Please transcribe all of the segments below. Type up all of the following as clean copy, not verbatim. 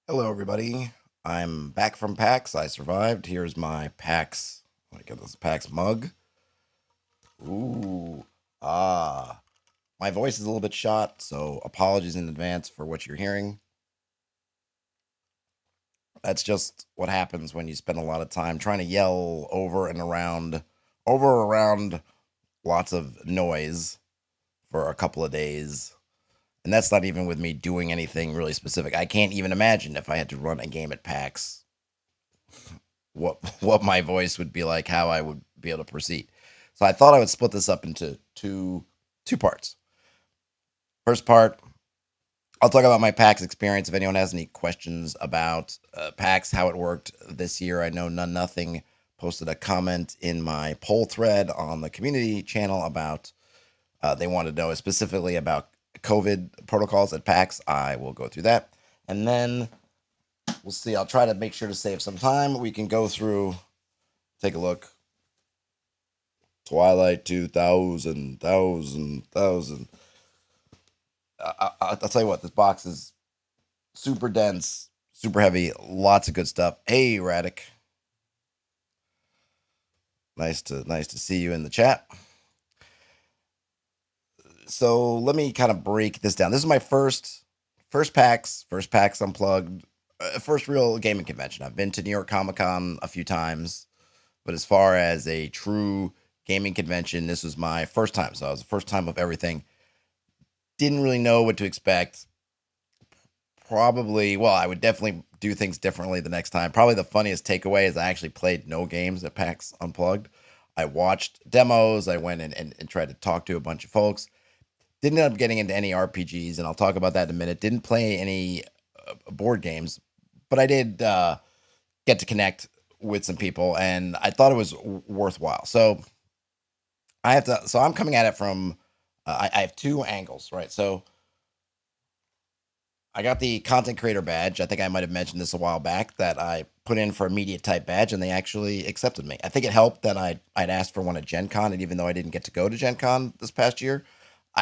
Hello, everybody. I'm back from PAX. I survived. Here's my PAX. I got this PAX mug. Ooh, ah. My voice is a little bit shot, so apologies in advance for what you're hearing. That's just what happens when you spend a lot of time trying to yell over around lots of noise for a couple of days. And that's not even with me doing anything really specific. I can't even imagine if I had to run a game at PAX what my voice would be like, how I would be able to proceed. So I thought I would split this up into two parts. First part, I'll talk about my PAX experience. If anyone has any questions about PAX, how it worked this year, I know None Nothing posted a comment in my poll thread on the community channel about they wanted to know specifically about COVID protocols at PAX. I will go through that, and then we'll see. I'll try to make sure to save some time. We can go through, take a look. Twilight 2000, thousand. I'll tell you what, this box is super dense, super heavy, lots of good stuff. Hey, Radic, nice to see you in the chat. So let me kind of break this down. This is my first PAX Unplugged, first real gaming convention. I've been to New York Comic Con a few times, but as far as a true gaming convention, this was my first time. So it was the first time of everything. Didn't really know what to expect. Probably, well, I would definitely do things differently the next time. Probably the funniest takeaway is I actually played no games at PAX Unplugged. I watched demos. I went and tried to talk to a bunch of folks. Didn't end up getting into any RPGs, and I'll talk about that in a minute. Didn't play any board games, but I did get to connect with some people, and I thought it was worthwhile. So I'm coming at it from. I have two angles, right? So I got the content creator badge. I think I might have mentioned this a while back that I put in for a media type badge, and they actually accepted me. I think it helped that I'd asked for one at Gen Con, and even though I didn't get to go to Gen Con this past year,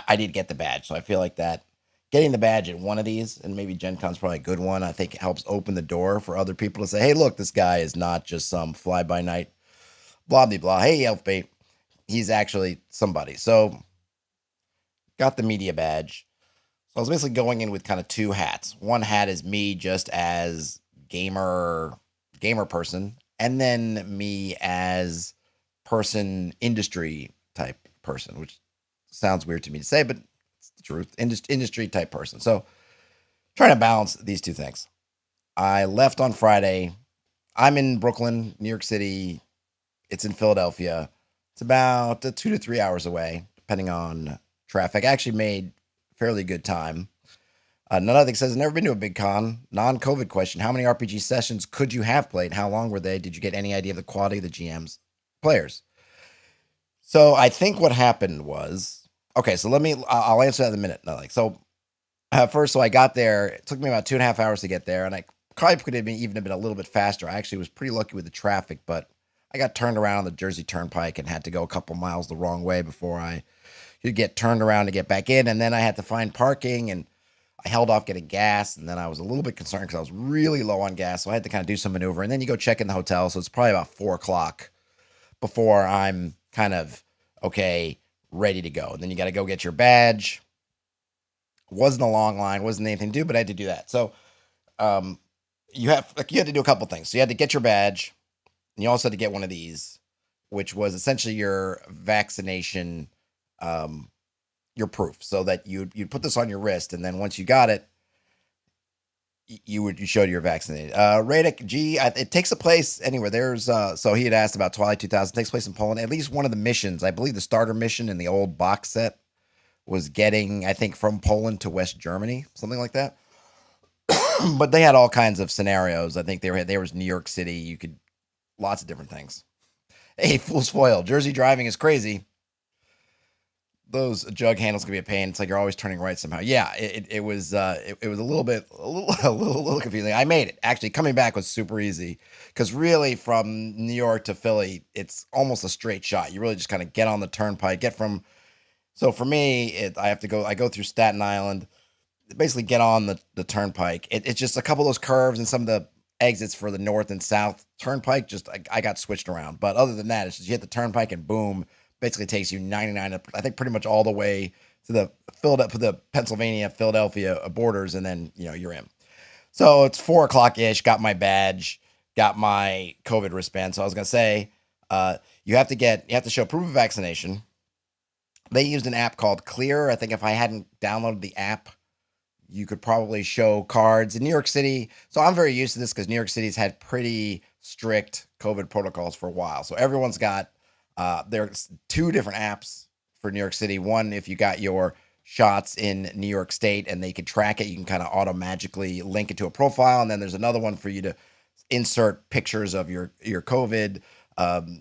I did get the badge. So I feel like that getting the badge at one of these, and maybe Gen Con's probably a good one, I think helps open the door for other people to say, hey, look, this guy is not just some fly by night, blah, blah, blah. Hey, Elfbait, he's actually somebody. So got the media badge. So I was basically going in with kind of two hats. One hat is me just as gamer person, and then me as person industry type person, which sounds weird to me to say, but it's the truth. Industry type person. So trying to balance these two things. I left on Friday. I'm in Brooklyn, New York City. It's in Philadelphia. It's about 2 to 3 hours away, depending on traffic. I actually made fairly good time. None other says, never been to a big con. Non-COVID question. How many RPG sessions could you have played? How long were they? Did you get any idea of the quality of the GM's players? So I think what happened was, okay, so I'll answer that in a minute. No, so first, so I got there. It took me about 2.5 hours to get there, and I probably could have even been a little bit faster. I actually was pretty lucky with the traffic, but I got turned around on the Jersey Turnpike and had to go a couple miles the wrong way before I could get turned around to get back in. And then I had to find parking, and I held off getting gas. And then I was a little bit concerned because I was really low on gas. So I had to kind of do some maneuver. And then you go check in the hotel. So it's probably about 4 o'clock before I'm kind of okay, ready to go. And then you got to go get your badge. Wasn't a long line, wasn't anything to do, but I had to do that. So you had to do a couple things. So you had to get your badge, and you also had to get one of these, which was essentially your vaccination, your proof, so that you'd put this on your wrist, and then once you got it, you showed you're vaccinated. Radek G, it takes a place anywhere. There's so he had asked about Twilight 2000. It takes place in Poland. At least one of the missions, I believe, the starter mission in the old box set was getting, I think, from Poland to West Germany, something like that. But they had all kinds of scenarios. I think there was New York City. You could lots of different things. Hey, fool's foil. Jersey driving is crazy. Those jug handles can be a pain. It's like you're always turning right somehow. Yeah, it was a little confusing. I made it. Actually, coming back was super easy because really from New York to Philly, it's almost a straight shot. You really just kind of get on the turnpike, get from. So for me, I go through Staten Island, basically get on the turnpike. It's just a couple of those curves and some of the exits for the north and south turnpike. Just I got switched around, but other than that, it's just you hit the turnpike and boom, basically takes you 99. I think pretty much all the way to the Pennsylvania Philadelphia borders, and then you're in. So it's 4 o'clock ish. Got my badge, got my COVID wristband. So I was gonna say, you have to show proof of vaccination. They used an app called Clear. I think if I hadn't downloaded the app, you could probably show cards in New York City. So I'm very used to this because New York City's had pretty strict COVID protocols for a while. So everyone's got there's two different apps for New York City. One, if you got your shots in New York State and they could track it, you can kind of auto-magically link it to a profile. And then there's another one for you to insert pictures of your COVID,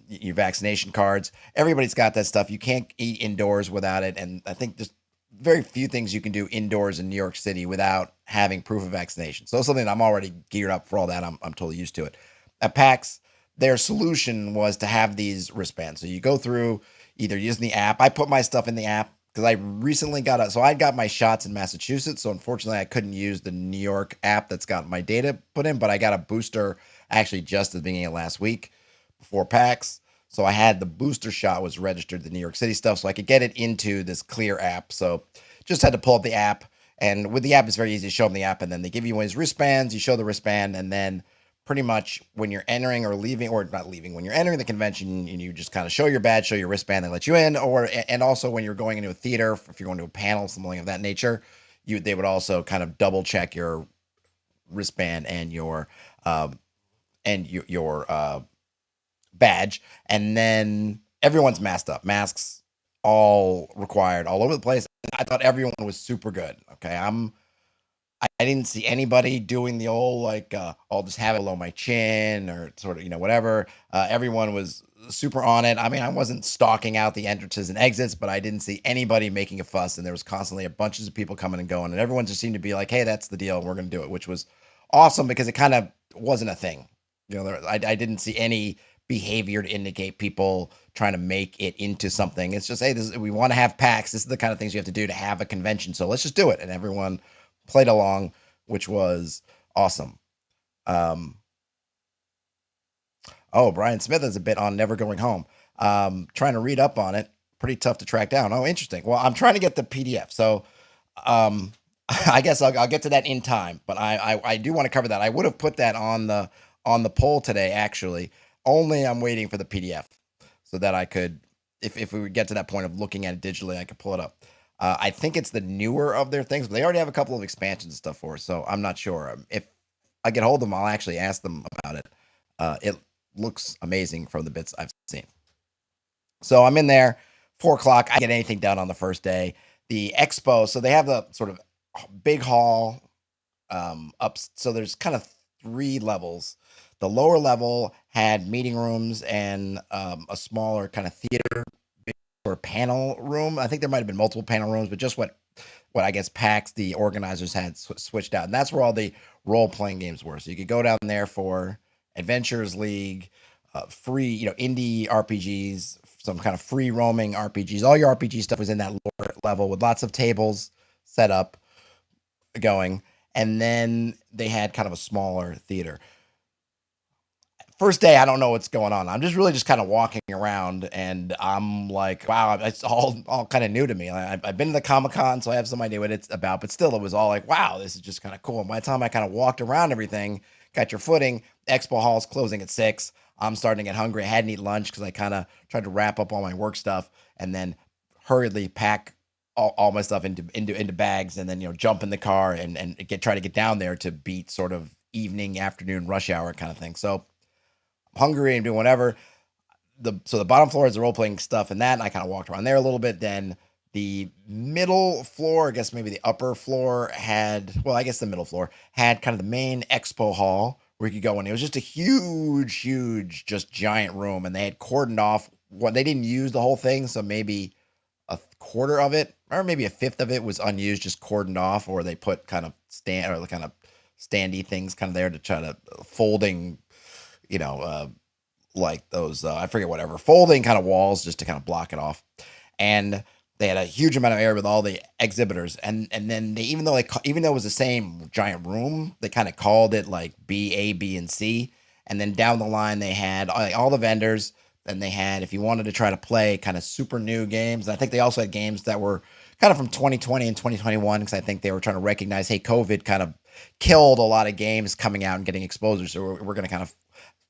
your vaccination cards. Everybody's got that stuff. You can't eat indoors without it. And I think there's very few things you can do indoors in New York City without having proof of vaccination. So it's something that I'm already geared up for all that. I'm totally used to it. At PAX, their solution was to have these wristbands. So you go through either using the app. I put my stuff in the app because I recently so I got my shots in Massachusetts. So unfortunately, I couldn't use the New York app that's got my data put in, but I got a booster actually just at the beginning of last week before PAX. So I had the booster shot was registered to the New York City stuff, so I could get it into this Clear app. So just had to pull up the app, and with the app, it's very easy to show them the app, and then they give you one of these wristbands. You show the wristband, and then pretty much when you're entering or leaving, or not leaving, when you're entering the convention, and you just kind of show your badge, show your wristband, they let you in. And also when you're going into a theater, if you're going to a panel, something of that nature, they would also kind of double check your wristband and your badge, and then everyone's masked up. Masks all required all over the place. I thought everyone was super good. Okay, I didn't see anybody doing the old like I'll just have it below my chin or sort of whatever. Everyone was super on it. I mean, I wasn't stalking out the entrances and exits, but I didn't see anybody making a fuss, and there was constantly a bunches of people coming and going, and everyone just seemed to be like, "Hey, that's the deal. We're going to do it," which was awesome because it kind of wasn't a thing. I didn't see any behavior to indicate people trying to make it into something. It's just, hey, we want to have PAX. This is the kind of things you have to do to have a convention. So let's just do it. And everyone played along, which was awesome. Oh, Brian Smith is a bit on Never Going Home. Trying to read up on it. Pretty tough to track down. Oh, interesting. Well, I'm trying to get the PDF. So I guess I'll get to that in time. But I do want to cover that. I would have put that on the poll today, actually. Only I'm waiting for the PDF so that I could, if we would get to that point of looking at it digitally, I could pull it up. I think it's the newer of their things, but they already have a couple of expansions and stuff for us, so I'm not sure. If I get hold of them, I'll actually ask them about it. It looks amazing from the bits I've seen. So I'm in there, 4 o'clock. I didn't get anything done on the first day. The expo, so they have the sort of big hall up. So there's kind of 3 levels. The lower level had meeting rooms and a smaller kind of theater or panel room. I think there might have been multiple panel rooms, but just what I guess PAX, the organizers, had switched out. And that's where all the role-playing games were. So you could go down there for Adventures League, free, indie RPGs, some kind of free roaming RPGs. All your RPG stuff was in that lower level with lots of tables set up going. And then they had kind of a smaller theater. First day, I don't know what's going on. I'm just kind of walking around, and I'm like, wow, it's all kind of new to me. I've been to the Comic-Con, so I have some idea what it's about, but still, it was all like, wow, this is just kind of cool. And by the time I kind of walked around everything, got your footing, Expo Hall's closing at 6. I'm starting to get hungry. I hadn't eaten lunch because I kind of tried to wrap up all my work stuff and then hurriedly pack all my stuff into bags, and then jump in the car and try to get down there to beat sort of evening, afternoon rush hour kind of thing. So hungry and doing whatever. So the bottom floor is the role-playing stuff and that, and I kind of walked around there a little bit. Then the middle floor, I guess maybe the upper floor I guess the middle floor had kind of the main expo hall where you could go in. It was just a huge, just giant room, and they had cordoned off they didn't use the whole thing, so maybe a quarter of it or maybe a fifth of it was unused, just cordoned off, or they put kind of standy things kind of there to try to folding, like those, I forget, whatever, folding kind of walls just to kind of block it off. And They had a huge amount of area with all the exhibitors, and then they even though it was the same giant room, they kind of called it like B, A, B, and C. And then down the line, they had all the vendors. Then they had, if you wanted to try to play kind of super new games, and I think they also had games that were kind of from 2020 and 2021 because I think they were trying to recognize, hey, COVID kind of killed a lot of games coming out and getting exposure, so we're going to kind of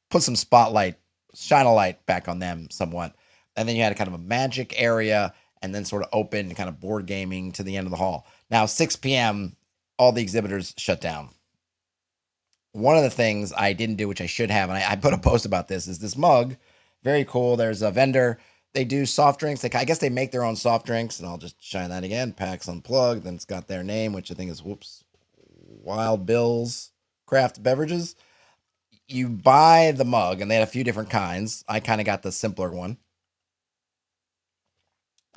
put some spotlight, shine a light back on them somewhat. And then you had kind of a magic area and then sort of open kind of board gaming to the end of the hall. Now, 6 p.m., all the exhibitors shut down. One of the things I didn't do, which I should have, and I put a post about this, is this mug. Very cool. There's a vendor. They do soft drinks. I guess they make their own soft drinks, and I'll just shine that again. PAX Unplugged. Then it's got their name, which I think is, Wild Bill's Craft Beverages. You buy the mug, and they had a few different kinds. I kind of got the simpler one.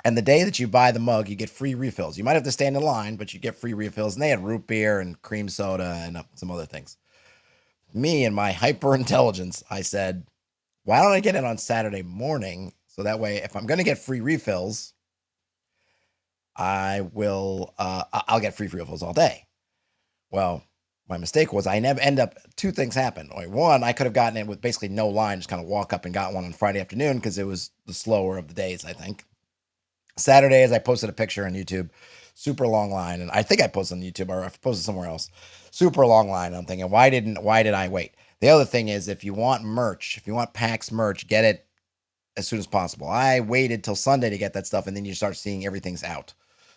And the day that you buy the mug, you get free refills. You might have to stand in line, but you get free refills. And they had root beer and cream soda and some other things. Me and my hyper intelligence, I said, why don't I get it on Saturday morning? So that way, if I'm going to get free refills, I'll get free refills all day. Well, my mistake was I never end up, two things happened. One, I could have gotten it with basically no line, just kind of walk up and got one on Friday afternoon because it was the slower of the days, I think. Saturday, as I posted a picture on YouTube, super long line, and I think I posted on YouTube or I posted somewhere else. Super long line. I'm thinking, why did I wait? The other thing is, if you want merch, if you want PAX merch, get it as soon as possible. I waited till Sunday to get that stuff, and then you start seeing everything's out.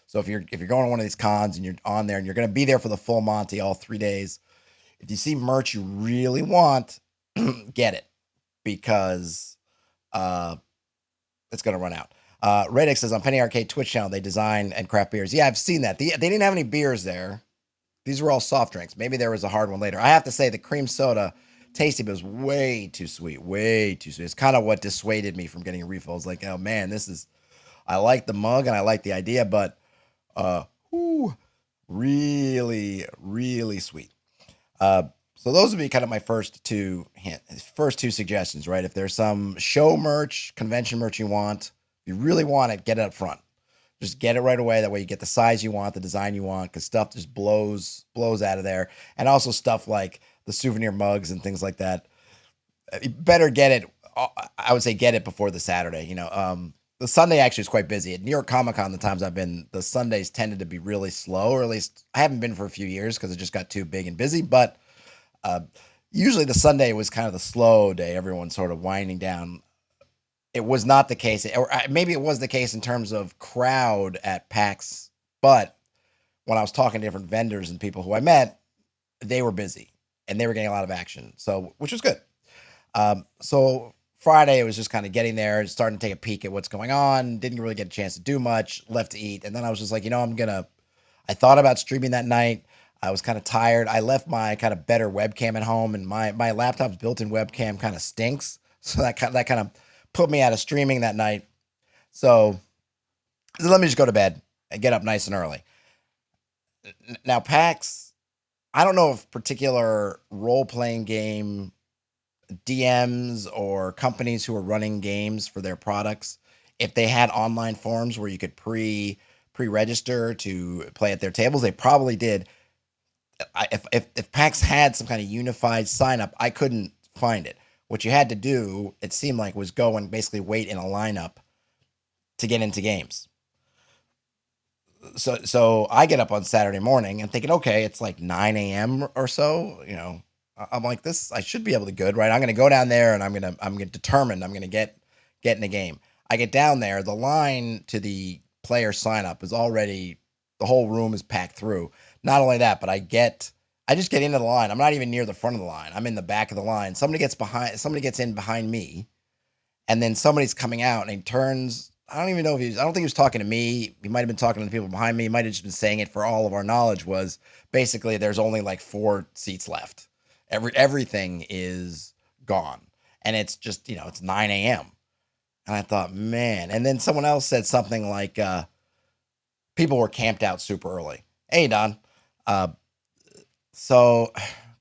So if you're going to one of these cons and you're on there and you're going to be there for the full Monty all 3 days, if you see merch you really want, get it because it's going to run out. Reddick says on Penny Arcade Twitch channel, they design and craft beers. Yeah, I've seen that. They didn't have any beers there. These were all soft drinks. Maybe there was a hard one later. I have to say the cream soda tasty, but it was way too sweet. Way too sweet. It's kind of what dissuaded me from getting a refill. It's like, oh man, I like the mug and I like the idea, but really, really sweet. So those would be kind of my first two suggestions, right? If there's some show merch, convention merch you want, if you really want it, get it up front. Just get it right away. That way you get the size you want, the design you want, because stuff just blows out of there. And also stuff like the souvenir mugs and things like that. You better get it. I would say get it before the Saturday. The Sunday actually is quite busy. At New York Comic Con, the times I've been, the Sundays tended to be really slow, or at least I haven't been for a few years because it just got too big and busy. But usually the Sunday was kind of the slow day. Everyone's sort of winding down. It was not the case, or maybe it was the case in terms of crowd at PAX, but when I was talking to different vendors and people who I met, they were busy and they were getting a lot of action, so which was good. So Friday, it was just kind of getting there, starting to take a peek at what's going on. Didn't really get a chance to do much, left to eat, and then I was just like, I thought about streaming that night. I was kind of tired. I left my kind of better webcam at home, and my laptop's built-in webcam kind of stinks, so that kind of put me out of streaming that night. So let me just go to bed and get up nice and early. Now, PAX, I don't know if particular role-playing game DMs or companies who are running games for their products, if they had online forums where you could pre-register to play at their tables. They probably did. If PAX had some kind of unified sign-up, I couldn't find it. What you had to do, it seemed like, was go and basically wait in a lineup to get into games. So I get up on Saturday morning and thinking, okay, it's like 9 a.m. or so. I'm like, this, I should be able to good, right? I'm going to go down there and I'm going to determine I'm going to get in the game. I get down there, the line to the player sign up is already, the whole room is packed through. Not only that, but I just get into the line. I'm not even near the front of the line. I'm in the back of the line. Somebody gets in behind me, and then somebody's coming out and he turns. I don't even know I don't think he was talking to me. He might have been talking to the people behind me. He might have just been saying it for all of our knowledge, was basically there's only like 4 seats left. Everything is gone. And it's just, it's 9 a.m. And I thought, man. And then someone else said something like, people were camped out super early. Hey, Don. So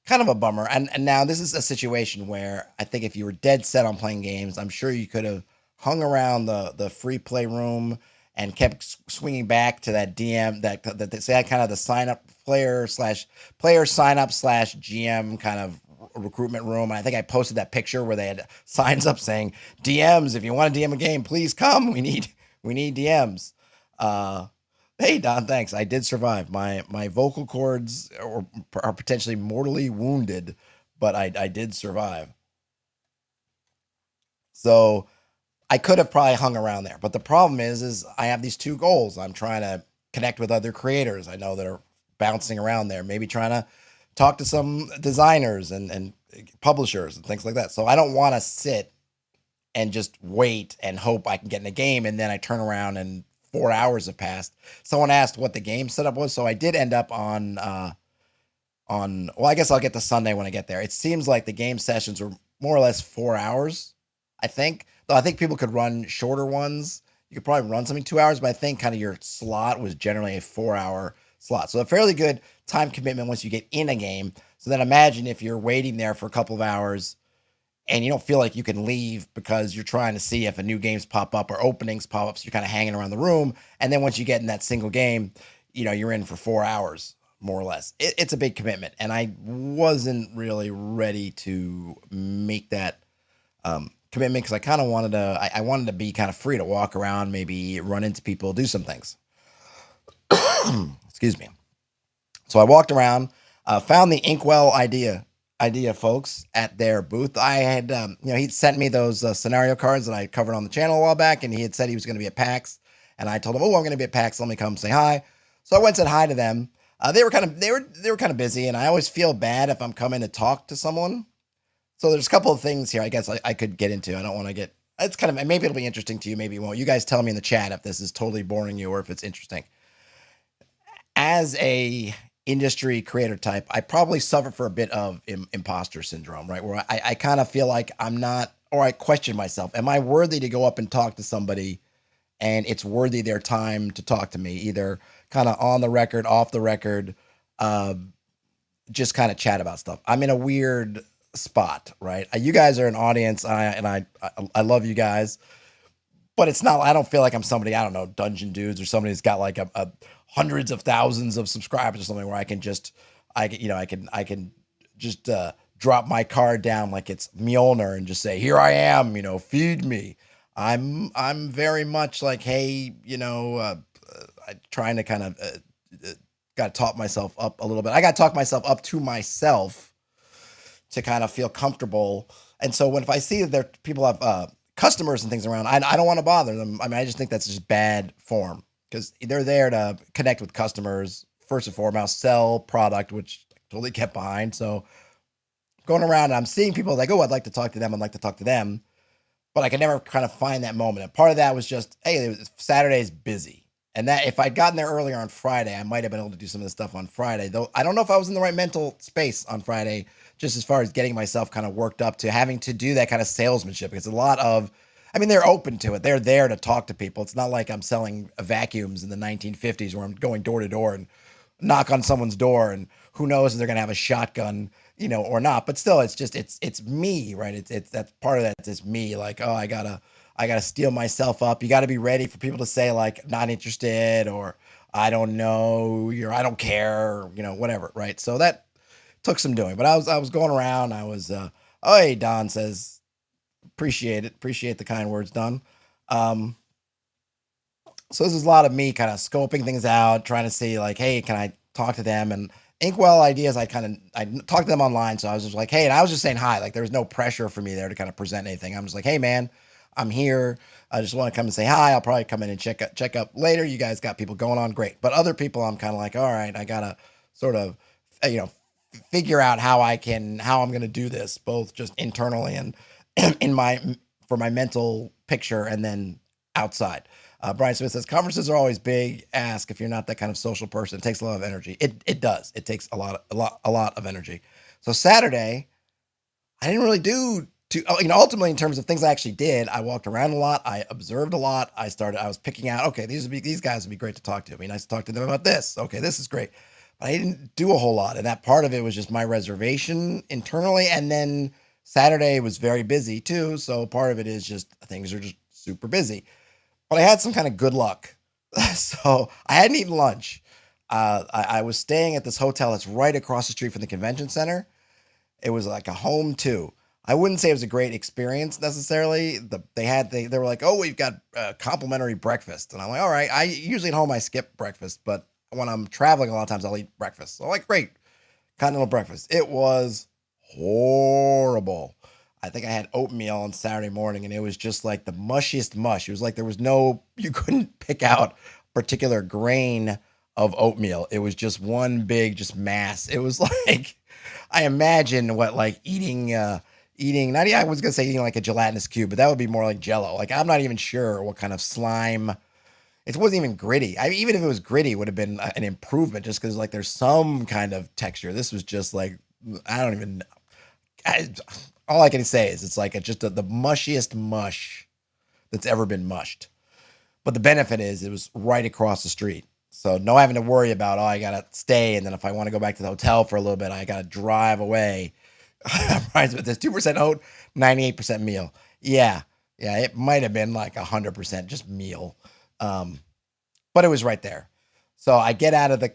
kind of a bummer. And now this is a situation where I think if you were dead set on playing games, I'm sure you could have hung around the free play room and kept swinging back to that DM that they say kind of the sign up player sign up slash GM kind of recruitment room. And I think I posted that picture where they had signs up saying DMs, if you want to DM a game, please come. We need DMs. Uh, hey Don, thanks. I did survive. My vocal cords are potentially mortally wounded, but I did survive. So I could have probably hung around there. But the problem is I have these two goals. I'm trying to connect with other creators I know that are bouncing around there, maybe trying to talk to some designers and publishers and things like that. So I don't want to sit and just wait and hope I can get in a game and then I turn around and 4 hours have passed. Someone asked what the game setup was, so I did end up on well, I guess I'll get to Sunday when I get there. It seems like the game sessions were more or less 4 hours, I think. Though I think people could run shorter ones. You could probably run something 2 hours, but I think kind of your slot was generally a 4 hour slot. So a fairly good time commitment once you get in a game. So then imagine if you're waiting there for a couple of hours and you don't feel like you can leave because you're trying to see if a new games pop up or openings pop up. So you're kind of hanging around the room. And then once you get in that single game, you're in for 4 hours, more or less. It's a big commitment. And I wasn't really ready to make that commitment because I kind of wanted to, I wanted to be kind of free to walk around, maybe run into people, do some things. Excuse me. So I walked around, found the Inkwell idea folks at their booth. I had, he'd sent me those scenario cards that I covered on the channel a while back, and he had said he was going to be at PAX, and I told him, "Oh, I'm going to be at PAX. Let me come say hi." So I went and said hi to them. They were kind of busy, and I always feel bad if I'm coming to talk to someone. So there's a couple of things here I guess I could get into. I don't want to get. It's kind of maybe it'll be interesting to you, maybe it won't. You guys tell me in the chat if this is totally boring you or if it's interesting. As a industry creator type, I probably suffer for a bit of imposter syndrome, right? Where I kind of feel like I'm not, or I question myself. Am I worthy to go up and talk to somebody and it's worthy their time to talk to me, either kind of on the record, off the record, uh, just kind of chat about stuff. I'm in a weird spot, right? You guys are an audience, I love you guys, but it's not. I don't feel like I'm somebody. I don't know, Dungeon Dudes or somebody who's got like a hundreds of thousands of subscribers or something where I can just, I can just drop my card down like it's Mjolnir and just say, "Here I am, feed me." I'm very much like, hey, I trying to kind of got to talk myself up a little bit. I got to talk myself up to myself to kind of feel comfortable. And so if I see that there people have customers and things around, I don't want to bother them. I mean, I just think that's just bad form because they're there to connect with customers first and foremost, sell product, which I totally kept behind. So going around and I'm seeing people like, "Oh, I'd like to talk to them. I'd like to talk to them." But I could never kind of find that moment. And part of that was just, hey, Saturday's busy. And that if I'd gotten there earlier on Friday, I might have been able to do some of the stuff on Friday. Though I don't know if I was in the right mental space on Friday, just as far as getting myself kind of worked up to having to do that kind of salesmanship. Because a lot of, I mean, they're open to it. They're there to talk to people. It's not like I'm selling vacuums in the 1950s where I'm going door to door and knock on someone's door and who knows if they're going to have a shotgun, or not. But still, it's just, it's me, right? It's that's part of that. It's me. Like, oh, I gotta steel myself up. You got to be ready for people to say like, not interested, or I don't know, I don't care, whatever, right? So that took some doing. But I was going around. I was, oh, hey, Don says, appreciate the kind words, Don. Um, so this is a lot of me kind of scoping things out, trying to see like, hey, can I talk to them? And Inkwell Ideas, I talked to them online, so I was just like, hey, and I was just saying hi. Like there was no pressure for me there to kind of present anything. I'm just like, hey, man, I'm here. I just want to come and say hi. I'll probably come in and check up later. You guys got people going on, great. But other people, I'm kind of like, all right, I gotta sort of, you know, figure out how I'm gonna do this, both just internally and in for my mental picture, and then outside. Brian Smith says conferences are always big. Ask if you're not that kind of social person. It takes a lot of energy. It does. It takes a lot of energy. So Saturday, I didn't really do too. Ultimately in terms of things I actually did, I walked around a lot. I observed a lot. I was picking out. Okay, these guys would be great to talk to. It'd be nice to talk to them about this. Okay, this is great. But I didn't do a whole lot, and that part of it was just my reservation internally. And then Saturday was very busy too. So part of it is just things are just super busy. But I had some kind of good luck So I hadn't eaten lunch. I was staying at this hotel that's right across the street from the convention center. It was like a home too. I wouldn't say it was a great experience necessarily. They were like, oh, we've got complimentary breakfast, and I'm like, all right. I usually at home I skip breakfast, but when I'm traveling, a lot of times I'll eat breakfast. So I'm like, great, continental breakfast. It was horrible. I think I had oatmeal on Saturday morning, and it was just like the mushiest mush. It was like there was no, you couldn't pick out a particular grain of oatmeal. It was just one big, just mass. It was like, I imagine what like eating, not, I was gonna say eating like a gelatinous cube, but that would be more like Jello. Like I'm not even sure what kind of slime. It wasn't even gritty. Even if it was gritty, it would have been an improvement just because like there's some kind of texture. This was just like I don't even. I, all I can say is it's like the mushiest mush that's ever been mushed. But the benefit is it was right across the street. So no having to worry about, oh, I gotta stay, and then if I want to go back to the hotel for a little bit, I gotta drive away. Right, with this 2% oat, 98% meal. Yeah, yeah, it might have been like 100% just meal. Um, but it was right there. So I get out of the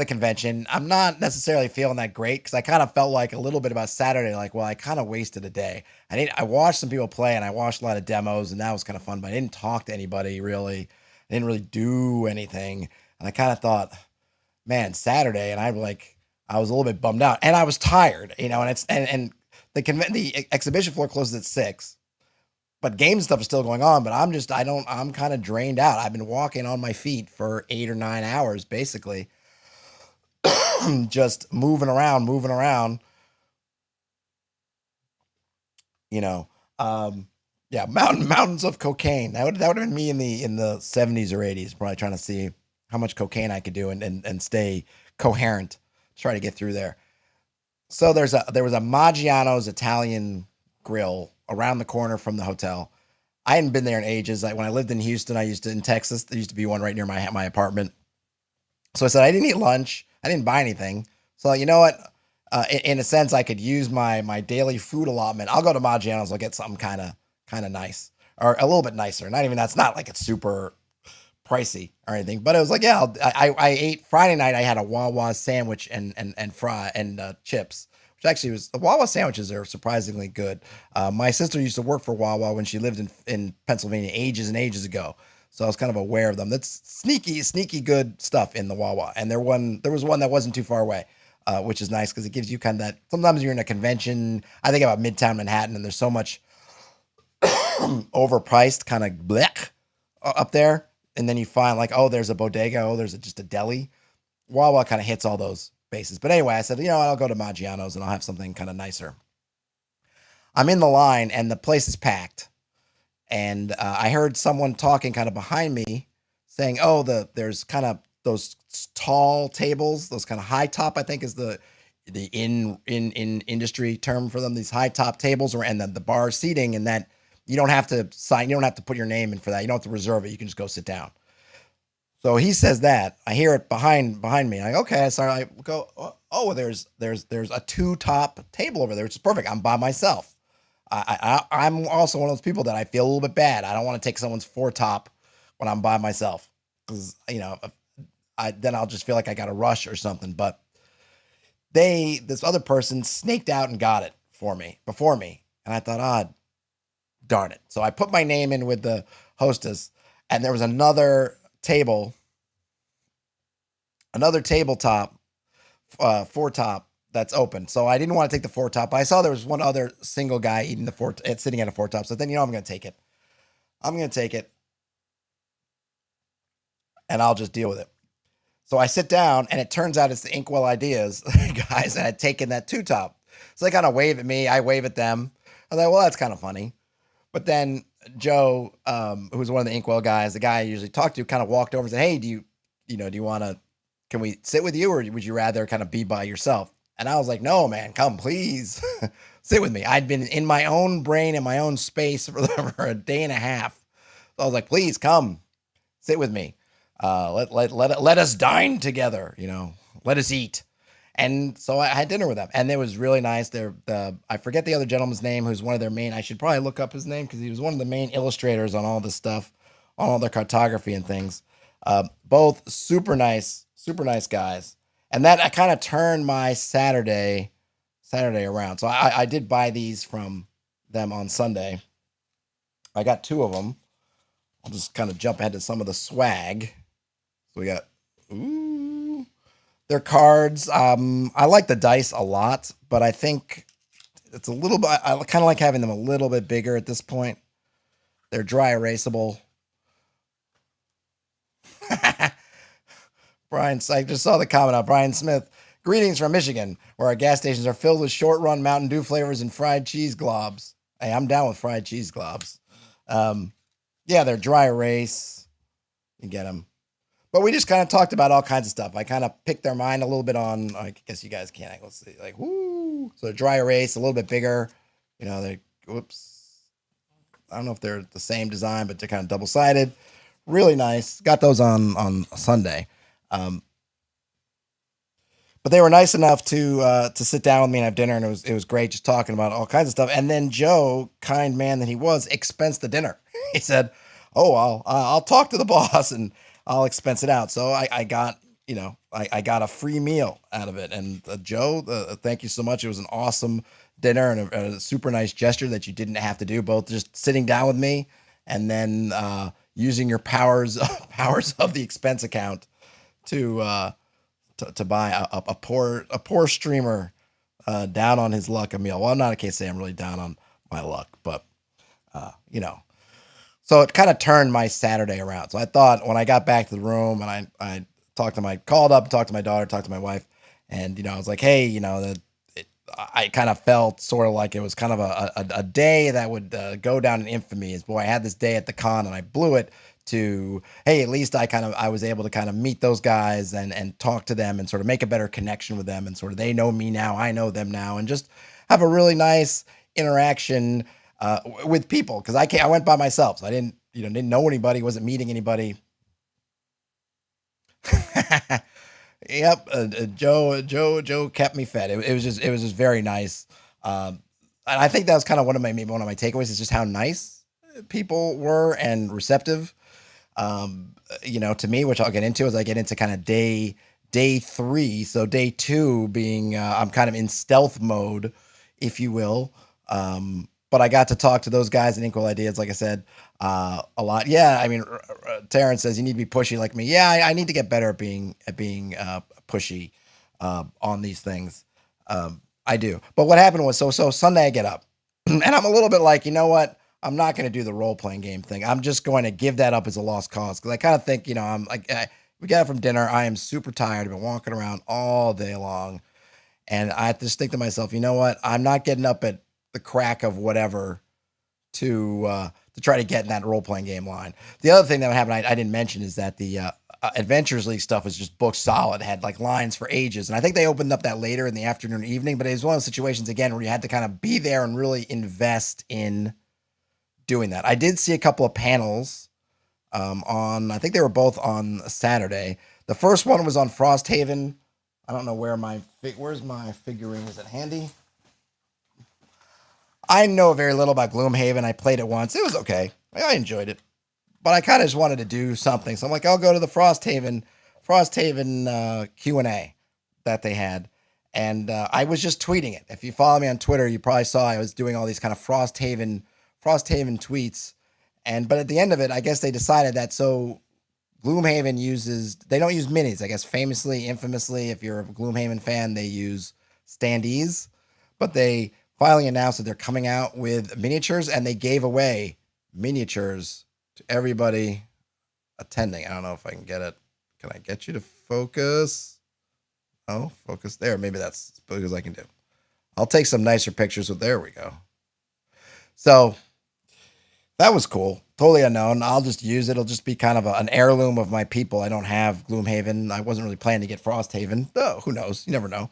convention. I'm not necessarily feeling that great because I kind of felt like a little bit about Saturday, like, well, I kind of wasted a day. I watched some people play and I watched a lot of demos and that was kind of fun, but I didn't talk to anybody really. I didn't really do anything. And I kind of thought, man, Saturday, and I was a little bit bummed out, and I was tired, and it's and the exhibition floor closes at 6, but game stuff is still going on. But I'm kind of drained out. I've been walking on my feet for 8 or 9 hours, basically, just moving around, you know. Um, yeah, mountains of cocaine. That would have been me in the 70s or 80s, probably trying to see how much cocaine I could do and stay coherent, try to get through there. So there was a Maggiano's Italian grill around the corner from the hotel. I hadn't been there in ages. Like when I lived in Houston, I used to in Texas. There used to be one right near my apartment. So I said I didn't eat lunch. I didn't buy anything. So you know what? In a sense, I could use my daily food allotment. I'll go to Maggiano's. I'll get something kind of nice or a little bit nicer. Not even that's not like it's super pricey or anything, but it was like, yeah, I ate Friday night. I had a Wawa sandwich and fry and chips, which actually was the Wawa sandwiches are surprisingly good. My sister used to work for Wawa when she lived in Pennsylvania ages and ages ago, so I was kind of aware of them. That's sneaky good stuff in the Wawa, and there was one that wasn't too far away. Which is nice because it gives you kind of that. Sometimes you're in a convention. I think about Midtown Manhattan, and there's so much overpriced kind of blech up there. And then you find like, oh, there's a bodega, oh, there's just a deli. Wawa kind of hits all those bases. But anyway, I said, I'll go to Maggiano's and I'll have something kind of nicer. I'm in the line and the place is packed. And I heard someone talking kind of behind me saying, oh, there's kind of those tall tables, those kind of high top, I think is the in industry term for them, these high top tables or and then the bar seating, and that you don't have to put your name in for that. You don't have to reserve it. You can just go sit down. So he says that. I hear it behind me. I go, okay, sorry. I go, oh, there's a two top table over there, which is perfect. I'm by myself. I'm also one of those people that I feel a little bit bad. I don't want to take someone's four top when I'm by myself because then I'll just feel like I got to rush or something. But this other person snaked out and got it for me before me, and I thought, darn it. So I put my name in with the hostess, and there was table, another tabletop, four top that's open. So I didn't want to take the four top. But I saw there was one other single guy eating sitting at a four top. So then I'm going to take it. I'm going to take it, and I'll just deal with it. So I sit down, and it turns out it's the Inkwell Ideas guys that had taken that two top. So they kind of wave at me. I wave at them. I was like, well, that's kind of funny. But then Joe, who was one of the Inkwell guys, the guy I usually talk to, kind of walked over and said, hey, do you want to, can we sit with you, or would you rather kind of be by yourself? And I was like, no, man, come, please sit with me. I'd been in my own brain, in my own space for a day and a half. So I was like, please come sit with me. Let us dine together, let us eat. And so I had dinner with them, and it was really nice. I forget the other gentleman's name, who's one of their main. I should probably look up his name because he was one of the main illustrators on all this stuff, on all their cartography and things. Both super nice guys. And that I kind of turned my Saturday around. So I did buy these from them on Sunday. I got two of them. I'll just kind of jump ahead to some of the swag. So we got ooh, their cards. I like the dice a lot, but I think it's a little bit. I kind of like having them a little bit bigger at this point. They're dry erasable. Brian, I just saw the comment out. Brian Smith, greetings from Michigan, where our gas stations are filled with short run Mountain Dew flavors and fried cheese globs. Hey, I'm down with fried cheese globs. Yeah, they're dry erase. You get them. But we just kind of talked about all kinds of stuff. I kind of picked their mind a little bit on, I guess you guys can't. Let's see, like, woo. So dry erase, a little bit bigger. Whoops. I don't know if they're the same design, but they're kind of double sided. Really nice. Got those on Sunday. But they were nice enough to sit down with me and have dinner, and it was great just talking about all kinds of stuff. And then Joe, kind man that he was, expensed the dinner. He said, "Oh, I'll talk to the boss and I'll expense it out." So I got I got a free meal out of it. And Joe, thank you so much. It was an awesome dinner and a super nice gesture that you didn't have to do, both just sitting down with me and then using your powers of the expense account to buy a poor streamer down on his luck a meal. Well, I'm not a case say I'm really down on my luck, but so it kind of turned my Saturday around. So I thought when I got back to the room and I called up, talked to my daughter, talked to my wife, and I was like, hey, I kind of felt sort of like it was kind of a day that would go down in infamy. As boy, I had this day at the con and I blew it. To hey, at least I was able to kind of meet those guys and talk to them and sort of make a better connection with them, and sort of they know me now, I know them now, and just have a really nice interaction with people, because I went by myself, so I didn't know anybody, wasn't meeting anybody. Yep, Joe kept me fed. It was just very nice, and I think that was kind of one of my takeaways is just how nice people were and receptive. To me, which I'll get into as I get into kind of day 3. So day 2 being I'm kind of in stealth mode, if you will. But I got to talk to those guys in Equal Ideas, like I said, a lot. Yeah, I mean, Terrence says you need to be pushy like me. Yeah, I need to get better at being pushy on these things. I do. But what happened was so Sunday I get up and I'm a little bit like, you know what? I'm not going to do the role playing game thing. I'm just going to give that up as a lost cause, because I kind of think, I'm like, we got from dinner. I am super tired. I've been walking around all day long, and I just think to myself, you know what? I'm not getting up at the crack of whatever to try to get in that role playing game line. The other thing that happened I didn't mention is that the Adventures League stuff was just booked solid. It had like lines for ages, and I think they opened up that later in the afternoon, evening. But it was one of those situations again where you had to kind of be there and really invest in doing that. I did see a couple of panels I think they were both on Saturday. The first one was on Frosthaven. I don't know where's my figurine? Is it handy? I know very little about Gloomhaven. I played it once. It was okay. I enjoyed it, but I kind of just wanted to do something. So I'm like, I'll go to the Frosthaven Q&A that they had. And I was just tweeting it. If you follow me on Twitter, you probably saw I was doing all these kind of Frosthaven tweets. But at the end of it, I guess they decided that so Gloomhaven they don't use minis. I guess infamously, if you're a Gloomhaven fan, they use standees. But they finally announced that they're coming out with miniatures, and they gave away miniatures to everybody attending. I don't know if I can get it. Can I get you to focus? Oh, focus there. Maybe that's as big as I can do. I'll take some nicer pictures. There we go. So that was cool. Totally unknown. I'll just use it. It'll just be kind of an heirloom of my people. I don't have Gloomhaven. I wasn't really planning to get Frosthaven. Oh, who knows? You never know.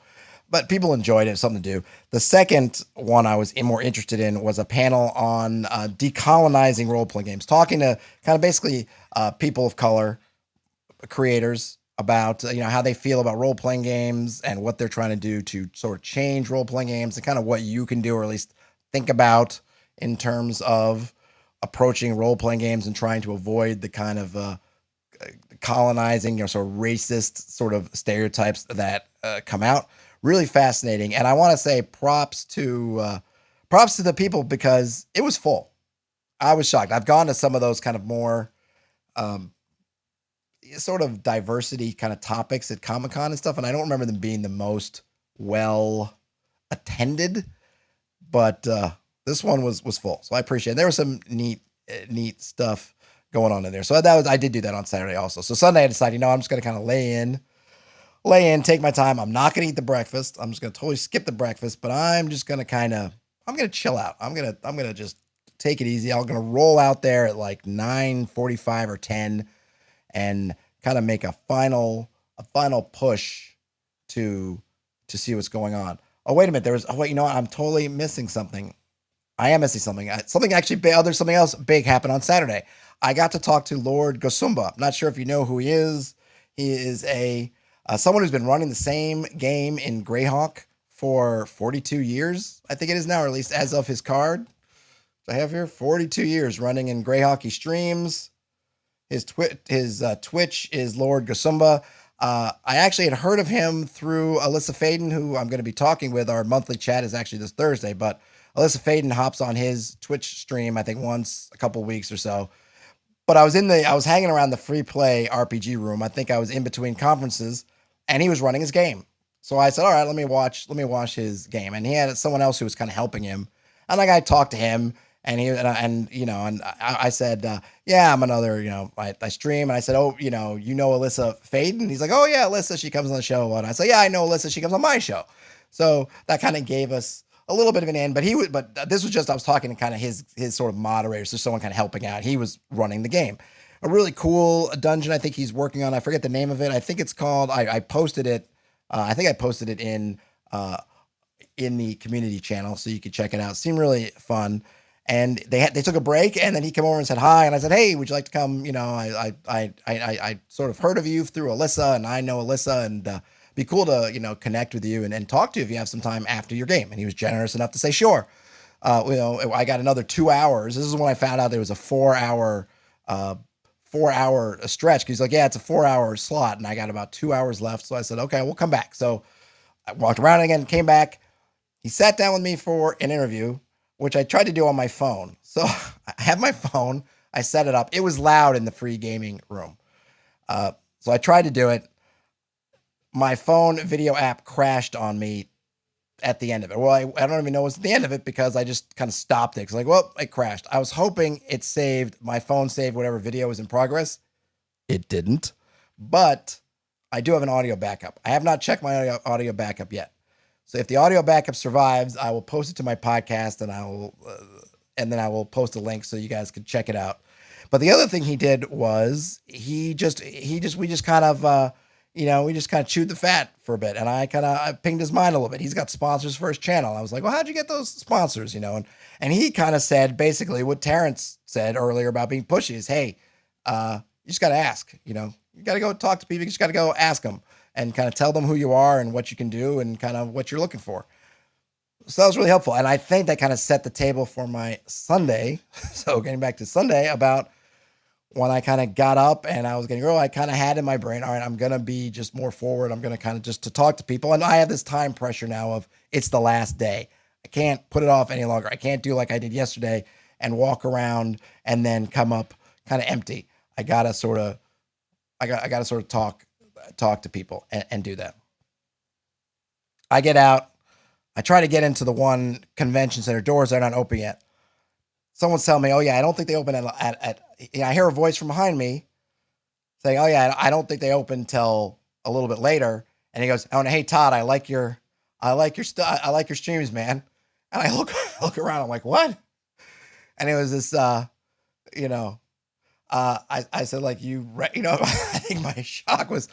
But people enjoyed it. Something to do. The second one I was more interested in was a panel on decolonizing role-playing games, talking to kind of basically people of color, creators, about how they feel about role-playing games and what they're trying to do to sort of change role-playing games, and kind of what you can do, or at least think about in terms of approaching role-playing games and trying to avoid the kind of colonizing, sort of racist sort of stereotypes that come out. Really fascinating. And I want to say props to the people because it was full. I was shocked. I've gone to some of those kind of more um, sort of diversity kind of topics at Comic Con and stuff, and I don't remember them being the most well attended. But this one was full, so I appreciate it. There was some neat stuff going on in there. So I did do that on Saturday also. So Sunday I decided, I'm just gonna kind of lay in, take my time. I'm not gonna eat the breakfast. I'm just gonna totally skip the breakfast, but I'm just gonna I'm gonna chill out. I'm gonna just take it easy. I'm gonna roll out there at like 9:45 or 10 and kind of make a final push to see what's going on. Oh, wait a minute. You know what? I'm totally missing something. I am missing something. Something actually big. There's something else big happened on Saturday. I got to talk to Lord Gosumba. I'm not sure if you know who he is. He is someone who's been running the same game in Greyhawk for 42 years. I think it is now, or at least as of his card. I have here 42 years running in Greyhawk. He streams. His Twitch is Lord Gosumba. I actually had heard of him through Alyssa Faden, who I'm going to be talking with. Our monthly chat is actually this Thursday, but Alyssa Faden hops on his Twitch stream, I think once a couple weeks or so. But I was hanging around the free play RPG room. I think I was in between conferences, and he was running his game. So I said, all right, let me watch his game. And he had someone else who was kind of helping him. And I talked to him, and I said, yeah, I'm another, I stream. And I said, oh, Alyssa Faden? He's like, oh yeah, Alyssa, she comes on the show. And I said, yeah, I know Alyssa, she comes on my show. So that kind of gave us a little bit of an end, but this was just, I was talking to kind of his sort of moderator. So someone kind of helping out. He was running the game. A really cool dungeon I think he's working on. I forget the name of it. I think it's called, I posted it. I think I posted it in the community channel, so you could check it out. It seemed really fun. And they took a break, and then he came over and said hi, and I said, hey, would you like to come? I sort of heard of you through Alyssa, and I know Alyssa, and be cool to connect with you and talk to you if you have some time after your game. And he was generous enough to say sure. I got another 2 hours. This is when I found out there was a 4-hour stretch. He's like, yeah, it's a 4-hour slot, and I got about 2 hours left. So I said, okay, we'll come back. So I walked around again, came back. He sat down with me for an interview, which I tried to do on my phone. So I have my phone. I set it up. It was loud in the free gaming room. So I tried to do it. My phone video app crashed on me at the end of it. Well, I don't even know what's at the end of it because I just kind of stopped it. Well, it crashed. I was hoping it saved, my phone saved whatever video was in progress. It didn't, but I do have an audio backup. I have not checked my audio backup yet. So if the audio backup survives, I will post it to my podcast, and then I will post a link so you guys can check it out. But the other thing he did was we just kind of chewed the fat for a bit, and I pinged his mind a little bit. He's got sponsors for his channel. I was like, well, how'd you get those sponsors? And he kind of said basically what Terrence said earlier about being pushy is, hey, you just got to ask, you got to go talk to people. You just got to go ask them and kind of tell them who you are and what you can do and kind of what you're looking for. So that was really helpful. And I think that kind of set the table for my Sunday. So getting back to Sunday, about when I kind of got up and I was going to go, I kind of had in my brain, all right, I'm going to be just more forward. I'm going to kind of just to talk to people. And I have this time pressure now of it's the last day. I can't put it off any longer. I can't do like I did yesterday and walk around and then come up kind of empty. I got to sort of talk to people and do that. I get out. I try to get into the one convention center. Doors are not open yet. Someone's telling me, oh yeah, I don't think they open at I hear a voice from behind me saying, oh yeah, I don't think they open till a little bit later. And he goes, oh, hey Todd, I like your streams, man. And I look around, I'm like, what? And it was this, I said, like, I think my shock was,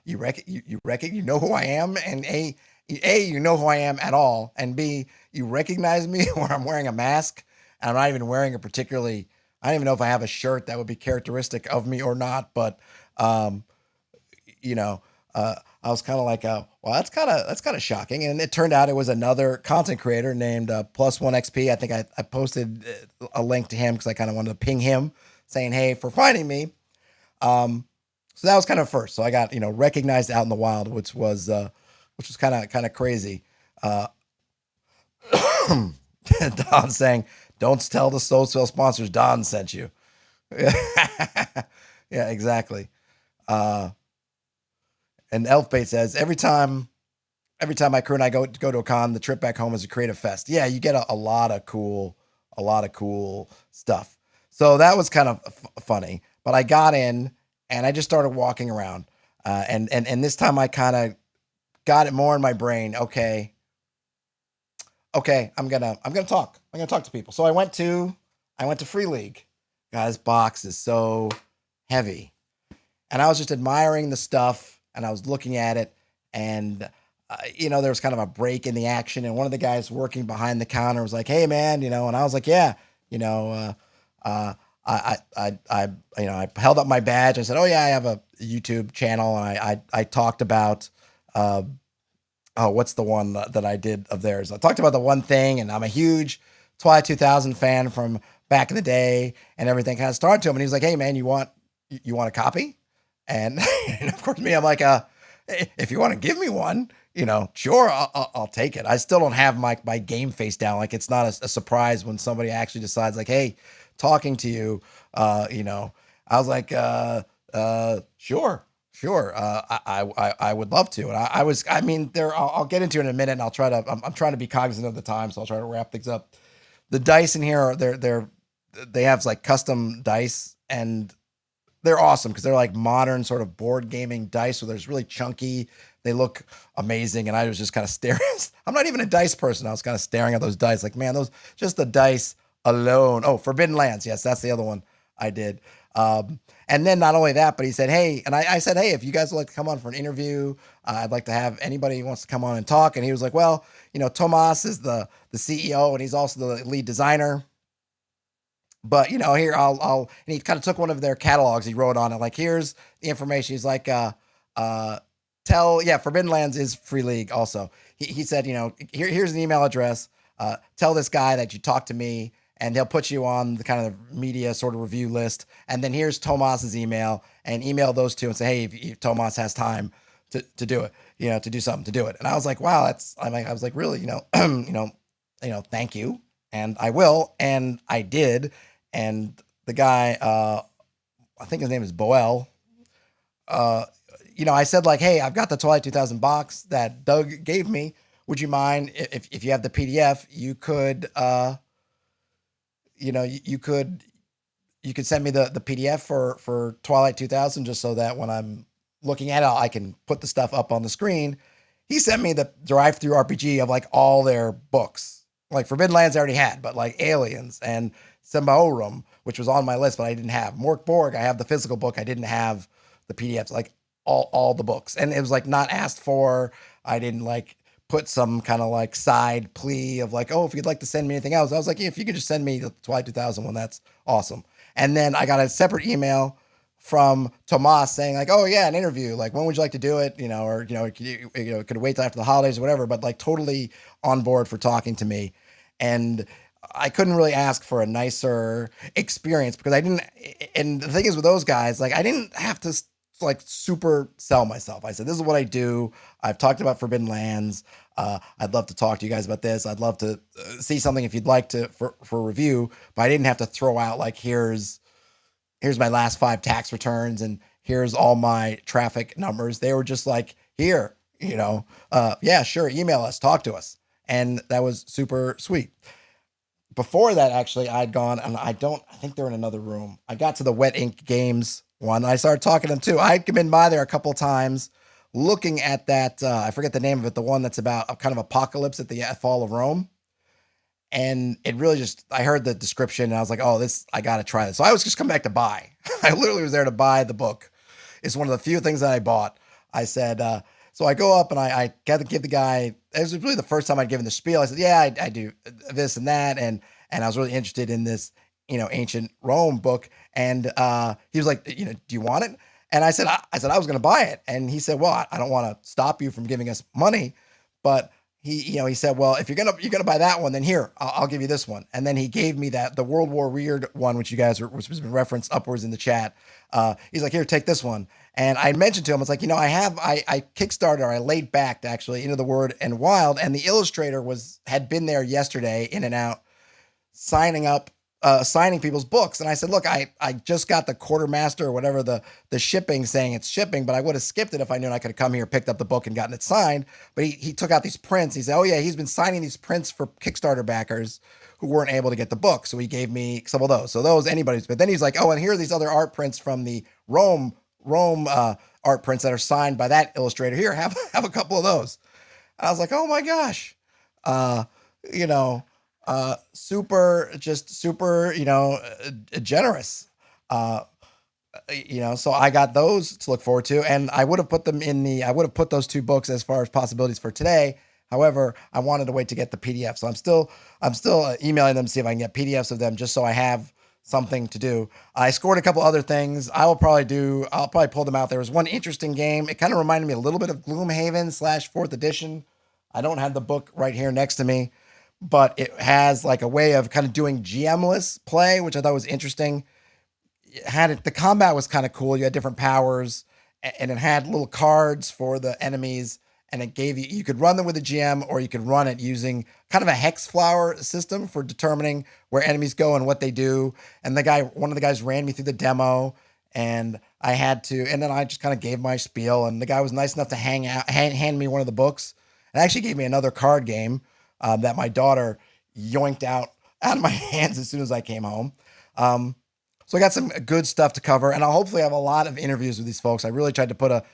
you reckon you know who I am? And A, you know who I am at all. And B, you recognize me where I'm wearing a mask and I'm not even wearing I don't even know if I have a shirt that would be characteristic of me or not. But, I was kind of like, well, that's kind of shocking. And it turned out it was another content creator named Plus One XP. I think I posted a link to him because I kind of wanted to ping him saying, hey, for finding me. So that was kind of first. So I got recognized out in the wild, which was kind of crazy. Uh, Don saying, "Don't tell the social sponsors Don sent you." Yeah, exactly. Uh, and Elfbait says every time my crew and I go to a con, the trip back home is a creative fest. Yeah, you get a lot of cool stuff. So that was kind of funny. But I got in and I just started walking around, and this time I kind of got it more in my brain. Okay, okay, I'm gonna talk. I'm gonna talk to people. So I went to Free League. Guys, box is so heavy, and I was just admiring the stuff, and I was looking at it, and there was kind of a break in the action, and one of the guys working behind the counter was like, "Hey, man," and I was like, "Yeah," you know, I held up my badge. I said, "Oh yeah, I have a YouTube channel," and I talked about, uh, oh, what's the one that I did of theirs? I talked about the one thing, and I'm a huge Twilight 2000 fan from back in the day, and everything kind of started to him, and he was like, "Hey, man, you want a copy?" And, and of course, me, I'm like, if you want to give me one, sure, I'll take it. I still don't have my game face down. Like it's not a surprise when somebody actually decides, like, hey, talking to you, I was like, sure, sure, I would love to. And I mean, I'll get into it in a minute, and I'm trying to be cognizant of the time, so I'll try to wrap things up. The dice in here they have like custom dice, and they're awesome because they're like modern sort of board gaming dice. So there's really chunky. They look amazing. And I was just kind of staring. I'm not even a dice person. I was kind of staring at those dice like, man, those just the dice alone. Oh, Forbidden Lands. Yes, that's the other one I did. And then not only that, but he said, hey, and I said, hey, if you guys would like to come on for an interview, I'd like to have anybody who wants to come on and talk. And he was like, well, Tomas is the CEO and he's also the lead designer. But here and he kind of took one of their catalogs. He wrote on it like, here's the information. He's like, uh, yeah, Forbidden Lands is Free League also. He said, here's an email address. Tell this guy that you talked to me, and they'll put you on the kind of media sort of review list. And then here's Tomas's email, and email those two and say, hey, if Tomas has time to do it, to do something to do it. And I was like, wow, I was like, really, thank you, and I will, and I did. And the guy, I think his name is Boel. Uh, I said like, hey, I've got the Twilight 2000 box that Doug gave me. Would you mind if you have the PDF, you could, you could send me the PDF for Twilight 2000 just so that when I'm looking at it, I can put the stuff up on the screen. He sent me the drive-through RPG of like all their books. Like Forbidden Lands I already had, but like Aliens and Symbaorum, which was on my list, but I didn't have. Mork Borg, I have the physical book. I didn't have the PDFs, like all the books. And it was like not asked for. I didn't like put some kind of like side plea of like, oh, if you'd like to send me anything else. I was like, yeah, if you could just send me the Twilight 2000 one, that's awesome. And then I got a separate email from Tomas saying like, oh yeah, an interview. Like, when would you like to do it? Or could wait till after the holidays or whatever. But like totally on board for talking to me. And I couldn't really ask for a nicer experience because I didn't. And the thing is with those guys, like I didn't have to like super sell myself. I said, this is what I do. I've talked about Forbidden Lands. I'd love to talk to you guys about this. I'd love to see something if you'd like to for review, but I didn't have to throw out like, here's my last 5 tax returns and here's all my traffic numbers. They were just like, here, yeah, sure. Email us, talk to us. And that was super sweet. Before that, actually, I'd gone and I think they're in another room. I got to the Wet Ink Games one. I started talking to them too. I'd been by there a couple of times looking at that. I forget the name of it. The one that's about a kind of apocalypse at the fall of Rome. And it really just, I heard the description and I was like, oh, I got to try this. So I was just coming back to buy. I literally was there to buy the book. It's one of the few things that I bought. I said, so I go up and I got to give the guy, it was really the first time I'd given the spiel. I said, yeah, I do this and that. And I was really interested in this, ancient Rome book. And he was like, do you want it? And I said I was going to buy it. And he said, well, I don't want to stop you from giving us money, but he said, well, if you're gonna buy that one, then here, I'll give you this one. And then he gave me the World War Weird one, which has been referenced upwards in the chat. He's like, here, take this one. And I mentioned to him, it's like, I Kickstarter, I laid back to actually Into the Word and Wild, and the illustrator had been there yesterday, in and out, signing up, signing people's books. And I said, look, I just got the quartermaster or whatever, the shipping, saying it's shipping, but I would have skipped it if I knew I could have come here, picked up the book and gotten it signed. But he took out these prints. He said, oh yeah, he's been signing these prints for Kickstarter backers who weren't able to get the book. So he gave me some of those. So those, anybody's, but then he's like, oh, and here are these other art prints from the Rome art prints that are signed by that illustrator. Here, have a couple of those. I was like, oh my gosh. You know, super, generous. So I got those to look forward to, and I would have put those two books as far as possibilities for today. However, I wanted to wait to get the PDF. So I'm still emailing them to see if I can get PDFs of them, just so I have something to do. I scored a couple other things. I'll probably pull them out. There was one interesting game. It kind of reminded me a little bit of Gloomhaven / 4th edition. I don't have the book right here next to me, but it has like a way of kind of doing GM-less play, which I thought was interesting. The combat was kind of cool. You had different powers, and it had little cards for the enemies, and it gave you could run them with a GM, or you could run it using kind of a hex flower system for determining where enemies go and what they do. And one of the guys ran me through the demo, and and then I just kind of gave my spiel, and the guy was nice enough to hand me one of the books, and actually gave me another card game that my daughter yoinked out of my hands as soon as I came home. So I got some good stuff to cover, and I'll hopefully have a lot of interviews with these folks. I really tried to put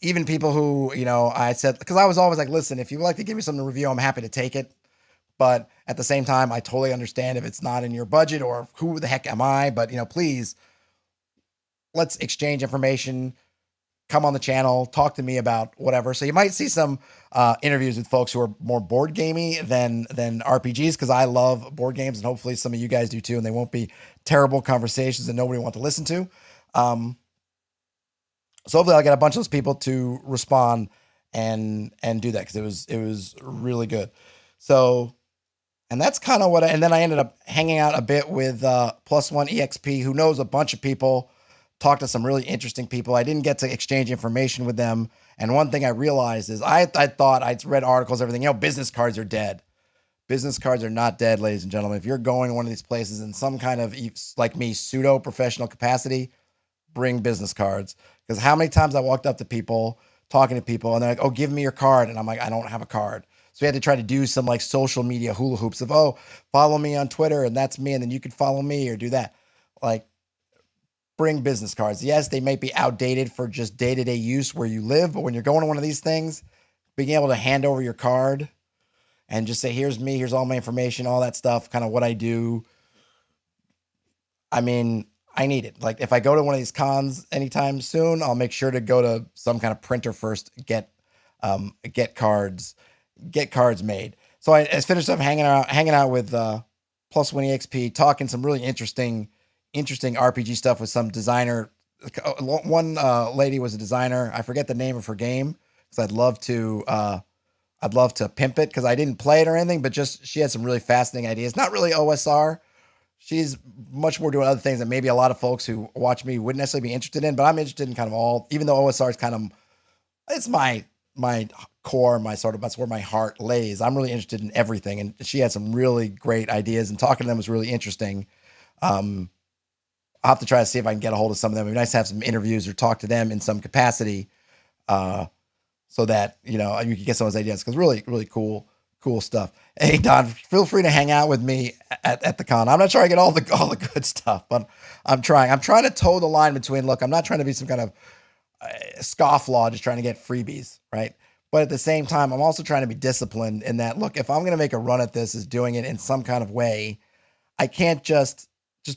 even people who, I said, because I was always like, listen, if you would like to give me something to review, I'm happy to take it. But at the same time, I totally understand if it's not in your budget, or who the heck am I? But, please, let's exchange information, come on the channel, talk to me about whatever. So you might see some interviews with folks who are more board gamey than RPGs, because I love board games, and hopefully some of you guys do too, and they won't be terrible conversations that nobody wants to listen to. So hopefully I'll get a bunch of those people to respond and do that, because it was really good. So, and that's kind of and then I ended up hanging out a bit with Plus One EXP, who knows a bunch of people, talked to some really interesting people. I didn't get to exchange information with them. And one thing I realized is I thought I'd read articles, everything, business cards are dead. Business cards are not dead, ladies and gentlemen. If you're going to one of these places in some kind of, like me, pseudo professional capacity, bring business cards. Because how many times I walked up to people, talking to people, and they're like, oh, give me your card. And I'm like, I don't have a card. So we had to try to do some like social media hula hoops of, oh, follow me on Twitter, and that's me, and then you could follow me, or do that. Like, bring business cards. Yes, they might be outdated for just day-to-day use where you live, but when you're going to one of these things, being able to hand over your card and just say, here's me, here's all my information, all that stuff, kind of what I do. I mean, I need it. Like, if I go to one of these cons anytime soon, I'll make sure to go to some kind of printer first, get cards made. So I finished up hanging out with Plus One EXP, talking some really interesting RPG stuff with some designer. One lady was a designer. I forget the name of her game, because I'd love to pimp it, because I didn't play it or anything, but just she had some really fascinating ideas. Not really OSR. She's much more doing other things that maybe a lot of folks who watch me wouldn't necessarily be interested in, but I'm interested in kind of all, even though OSR is kind of, it's my core, that's where my heart lays. I'm really interested in everything. And she had some really great ideas, and talking to them was really interesting. I'll have to try to see if I can get a hold of some of them. It'd be nice to have some interviews or talk to them in some capacity, so that, you can get some of those ideas, because really, really cool stuff. Hey, Don, feel free to hang out with me at the con. I'm not sure I get all the good stuff, but I'm trying to toe the line between, look, I'm not trying to be some kind of scofflaw, just trying to get freebies, right? But at the same time, I'm also trying to be disciplined in that, look, if I'm going to make a run at this, is doing it in some kind of way. I can't just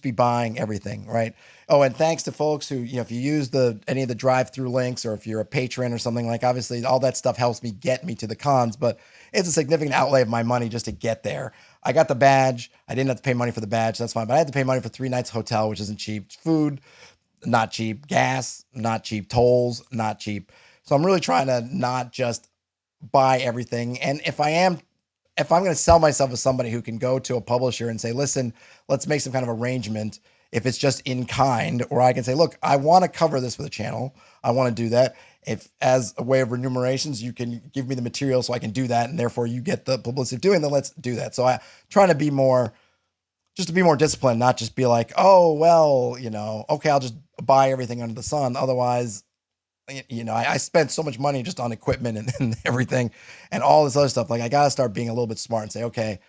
be buying everything, right? Oh, and thanks to folks who, if you use any of the drive-through links, or if you're a patron or something, like, obviously all that stuff helps me get me to the cons, but it's a significant outlay of my money just to get there. I got the badge. I didn't have to pay money for the badge. That's fine. But I had to pay money for 3 nights hotel, which isn't cheap. Food, not cheap. Gas, not cheap. Tolls, not cheap. So I'm really trying to not just buy everything. And if I'm going to sell myself as somebody who can go to a publisher and say, listen, let's make some kind of arrangement. If it's just in kind, or I can say, look, I want to cover this for the channel. I want to do that. If as a way of remunerations, you can give me the material so I can do that. And therefore you get the publicity of doing that. Let's do that. So I trying to be more, just to be more disciplined, not just be like, oh, well, okay, I'll just buy everything under the sun. Otherwise, I spent so much money just on equipment and everything and all this other stuff. Like, I got to start being a little bit smart and say, okay, I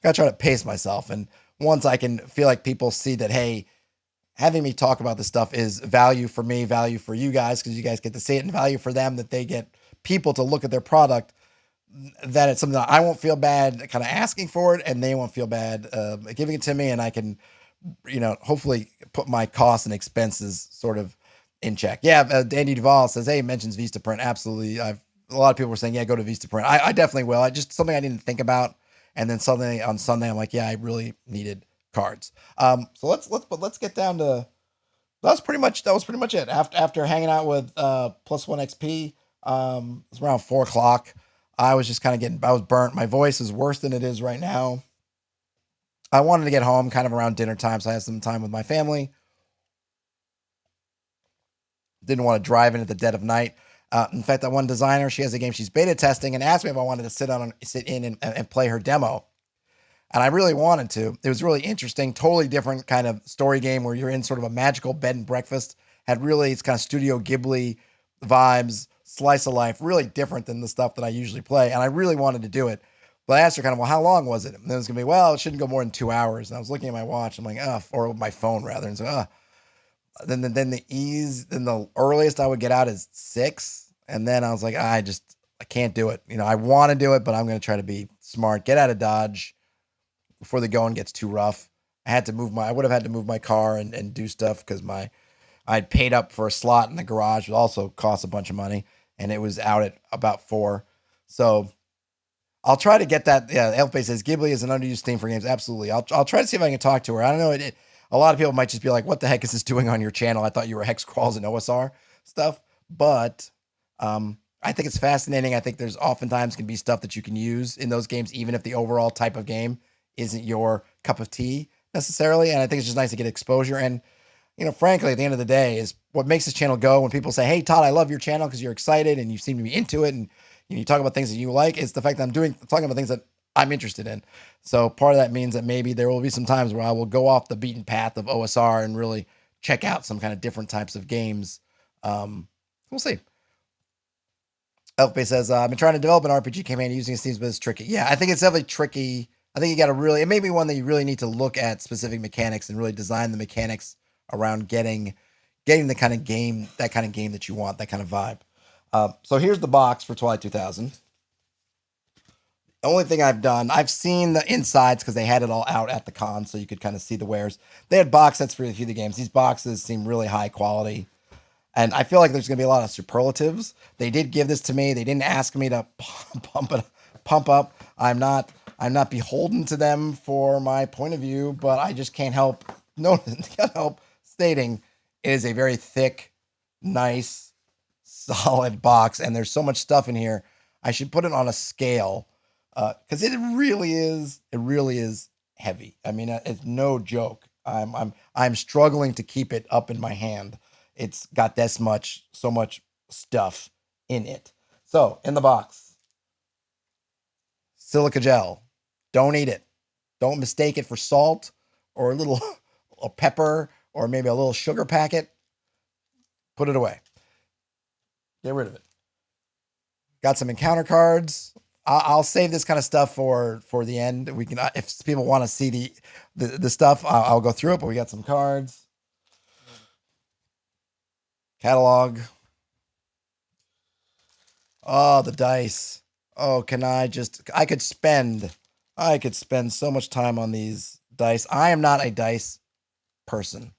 got to try to pace myself. And once I can feel like people see that, hey, having me talk about this stuff is value for me, value for you guys, because you guys get to see it, and value for them, that they get people to look at their product, that it's something that I won't feel bad kind of asking for it, and they won't feel bad giving it to me. And I can, hopefully put my costs and expenses sort of in check. Yeah, Andy Duvall says, hey, mentions Vistaprint. Absolutely. A lot of people were saying, yeah, go to Vistaprint. I definitely will. I just, something I didn't think about. And then suddenly on Sunday, I'm like, yeah, I really needed cards. So let's get down to, that was pretty much it. After hanging out with Plus One XP, it's around 4 o'clock. I was just kind of I was burnt. My voice is worse than it is right now. I wanted to get home kind of around dinner time, so I had some time with my family. Didn't want to drive in at the dead of night. In fact, that one designer, she has a game she's beta testing, and asked me if I wanted to sit in and play her demo. And I really wanted to. It was really interesting, totally different kind of story game where you're in sort of a magical bed and breakfast. It's kind of Studio Ghibli vibes, slice of life, really different than the stuff that I usually play. And I really wanted to do it. But I asked her kind of, well, how long was it? And it was going to be, well, it shouldn't go more than 2 hours. And I was looking at my watch. I'm like, or my phone rather. And so, then the earliest I would get out is 6. And then I was like, I can't do it. I want to do it, but I'm going to try to be smart, get out of Dodge before the going gets too rough. I would have had to move my car and do stuff, because I'd paid up for a slot in the garage, which also cost a bunch of money, and it was out at about 4. So I'll try to get that. Yeah, Elfbase says Ghibli is an underused theme for games. Absolutely. I'll try to see if I can talk to her. I don't know. A lot of people might just be like, what the heck is this doing on your channel? I thought you were hex crawls and OSR stuff. But I think it's fascinating. I think there's oftentimes can be stuff that you can use in those games, even if the overall type of game isn't your cup of tea necessarily. And I think it's just nice to get exposure. And, frankly, at the end of the day, is what makes this channel go. When people say, hey, Todd, I love your channel because you're excited and you seem to be into it, and you talk about things that you like, it's the fact that I'm talking about things that I'm interested in. So part of that means that maybe there will be some times where I will go off the beaten path of OSR and really check out some kind of different types of games. We'll see. Elfbase says, I've been trying to develop an RPG campaign using Steam, but it's tricky. Yeah, I think it's definitely tricky. I think it may be one that you really need to look at specific mechanics and really design the mechanics around getting the kind of game that you want, that kind of vibe. So here's the box for Twilight 2000. The only thing I've seen the insides because they had it all out at the con, so you could kind of see the wares. They had box sets for a few of the games. These boxes seem really high quality, and I feel like there's going to be a lot of superlatives. They did give this to me. They didn't ask me to pump up. I'm not beholden to them for my point of view, but I just can't help stating it is a very thick, nice, solid box, and there's so much stuff in here. I should put it on a scale. Because it really is heavy. I mean, it's no joke. I'm struggling to keep it up in my hand. It's got so much stuff in it. So in the box, silica gel. Don't eat it. Don't mistake it for salt or a pepper or maybe a little sugar packet. Put it away. Get rid of it. Got some encounter cards. I'll save this kind of stuff for the end. We can, if people want to see the stuff, I'll go through it. But we got some cards, catalog. Oh, the dice. Oh, I could spend so much time on these dice. I am not a dice person.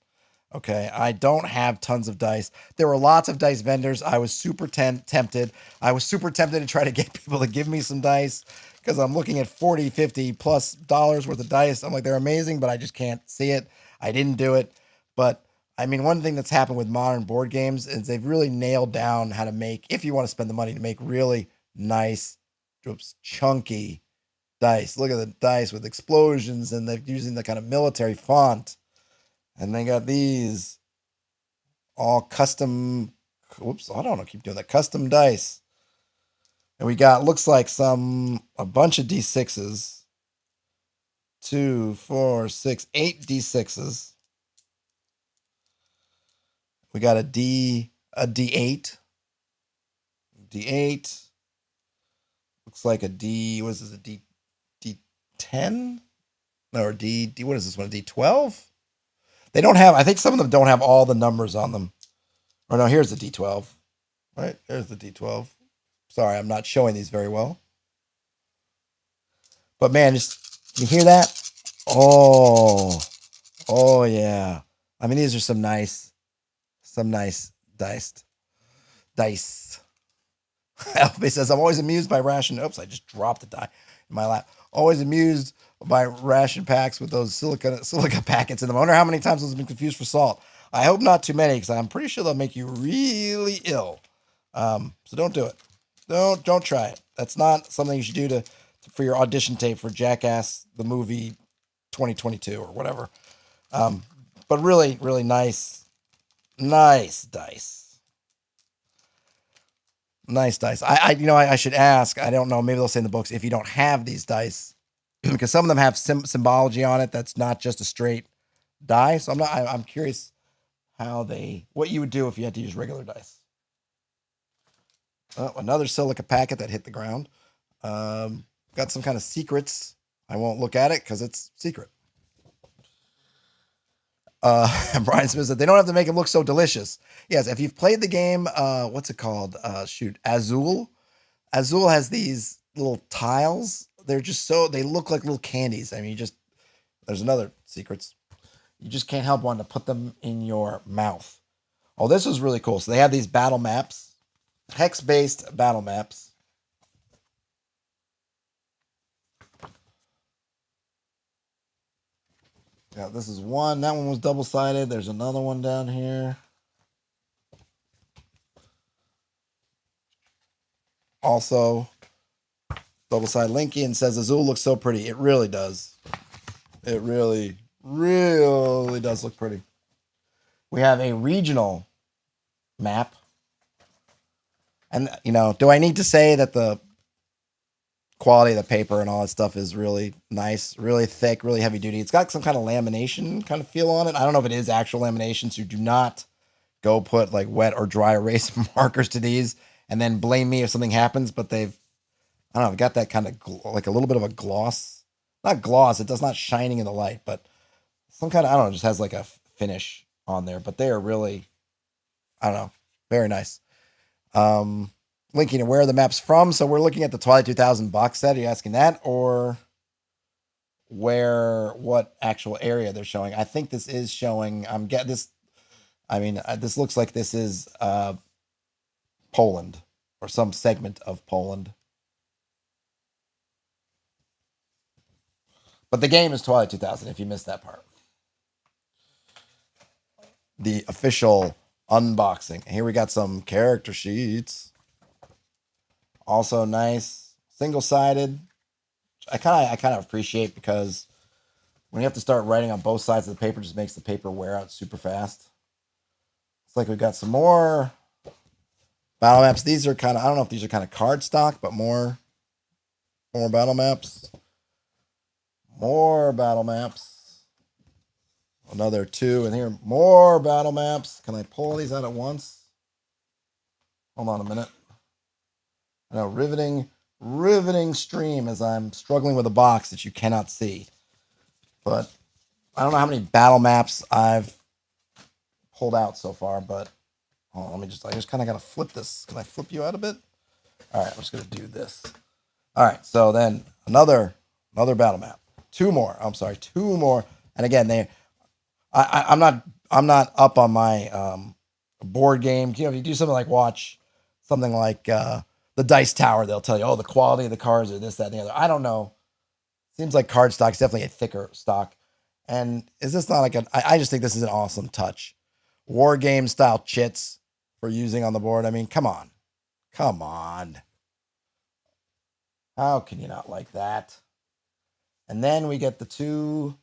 Okay, I don't have tons of dice. There were lots of dice vendors. I was super tempted. I was super tempted to try to get people to give me some dice because I'm looking at $40, $50 plus dollars worth of dice. I'm like, they're amazing, but I just can't see it. I didn't do it. But I mean, one thing that's happened with modern board games is they've really nailed down how to make, if you want to spend the money, to make really nice oops, chunky dice. Look at the dice with explosions, and they're using the kind of military font. And they got these all custom. Whoops, I don't know. Keep doing that. Custom dice. And we got, looks like a bunch of D6s. 2, 4, 6, 8 D6s. We got a D8. D8. Looks like a D, what is this, a D10? No, or what is this one, a D12? They don't have, I think some of them don't have all the numbers on them. Or no, here's the D12. Right, there's the D12. Sorry, I'm not showing these very well. But man, just, you hear that? Oh, oh yeah. I mean, these are some nice dice. Elfie says, I'm always amused by ration. Oops, I just dropped the die in my lap. Always amused by ration packs with those silica packets in them. I wonder how many times those have been confused for salt. I hope not too many, because I'm pretty sure they'll make you really ill. So don't do it. Don't try it. That's not something you should do for your audition tape for Jackass the movie 2022 or whatever. But really, really nice dice. Nice dice. I should ask. I don't know. Maybe they'll say in the books if you don't have these dice, because some of them have symbology on it that's not just a straight die. So I'm curious what you would do if you had to use regular dice. Oh, another silica packet that hit the ground. Got some kind of secrets. I won't look at it because it's secret. Brian Smith said they don't have to make it look so delicious. Yes, if you've played the game, what's it called? Azul. Azul has these little tiles. They look like little candies. I mean, there's another secrets. You just can't help wanting to put them in your mouth. Oh, this is really cool. So they have these battle maps, hex-based battle maps. Yeah, this is one. That one was double-sided. There's another one down here. Also, double-sided Linky, says Azul looks so pretty. It really does. It really, really does look pretty. We have a regional map. And, do I need to say that the quality of the paper and all that stuff is really nice, really thick, really heavy duty? It's got some kind of lamination kind of feel on it. I don't know if it is actual lamination, so do not go put like wet or dry erase markers to these and then blame me if something happens. But I don't know, got that kind of like a little bit of a gloss. Not gloss, it does not shining in the light, but some kind of, I don't know, just has like a finish on there. But they are really, I don't know, very nice. Linking, where are the maps from? So we're looking at the Twilight 2000 box set. Are you asking that, or what actual area they're showing? I think this is showing. This looks like this is Poland or some segment of Poland. But the game is Twilight 2000. If you missed that part, the official unboxing. Here we got some character sheets. Also nice, single-sided. I kind of appreciate, because when you have to start writing on both sides of the paper, it just makes the paper wear out super fast. It's like we've got some more battle maps. These are I don't know if these are kind of card stock, but more battle maps. More battle maps. Another 2 in here. More battle maps. Can I pull these out at once? Hold on a minute. I know, riveting stream as I'm struggling with a box that you cannot see. But I don't know how many battle maps I've pulled out so far, but I just kind of got to flip this. Can I flip you out a bit? All right, I'm just going to do this. All right, so then another battle map. 2 more. I'm sorry, 2 more. And again, I'm not up on my board game. If you do something like watch something like the Dice Tower, they'll tell you, oh, the quality of the cards are this, that, and the other. I don't know. Seems like card stock is definitely a thicker stock. And is this not like I just think this is an awesome touch. War game style chits for using on the board. I mean, come on. How can you not like that? And then we get the two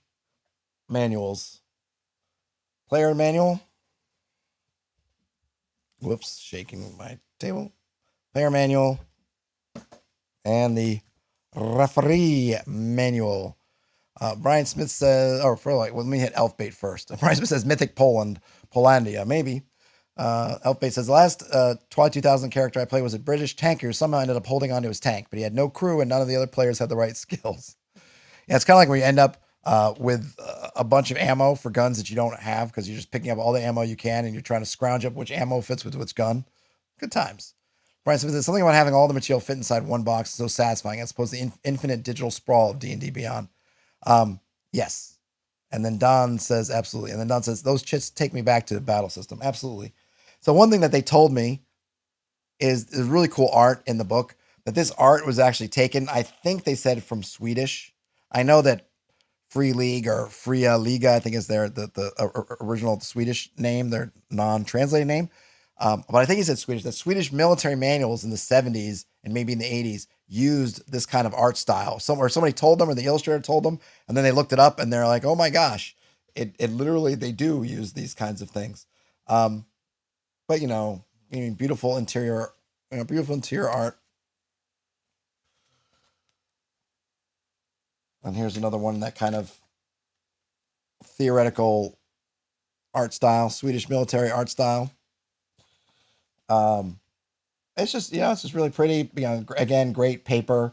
manuals. Player manual. Whoops, shaking my table. Player manual and the referee manual. Brian Smith says, or for like, well, let me hit Elfbait first. Brian Smith says Mythic Poland, Polandia, maybe. Elfbait says the last Twilight 2000 character I played was a British tanker who somehow ended up holding onto his tank, but he had no crew and none of the other players had the right skills. Yeah, it's kind of like where you end up with a bunch of ammo for guns that you don't have because you're just picking up all the ammo you can and you're trying to scrounge up which ammo fits with which gun. Good times. Brian Smith says something about having all the material fit inside one box is so satisfying as opposed to the infinite digital sprawl of D&D Beyond. Yes. And then Don says, absolutely. And then Don says, those chits take me back to the battle system. Absolutely. So one thing that they told me is really cool art in the book, that this art was actually taken, I think they said from Swedish. I know that Free League or Fria Liga, I think is the original Swedish name, their non-translated name. But I think he said Swedish. The Swedish military manuals in the 70s and maybe in the 80s used this kind of art style. Somebody told them, or the illustrator told them, and then they looked it up and they're like, oh my gosh, it literally, they do use these kinds of things. But beautiful interior art. And here's another one, that kind of theoretical art style, Swedish military art style. It's just really pretty. Again, great paper,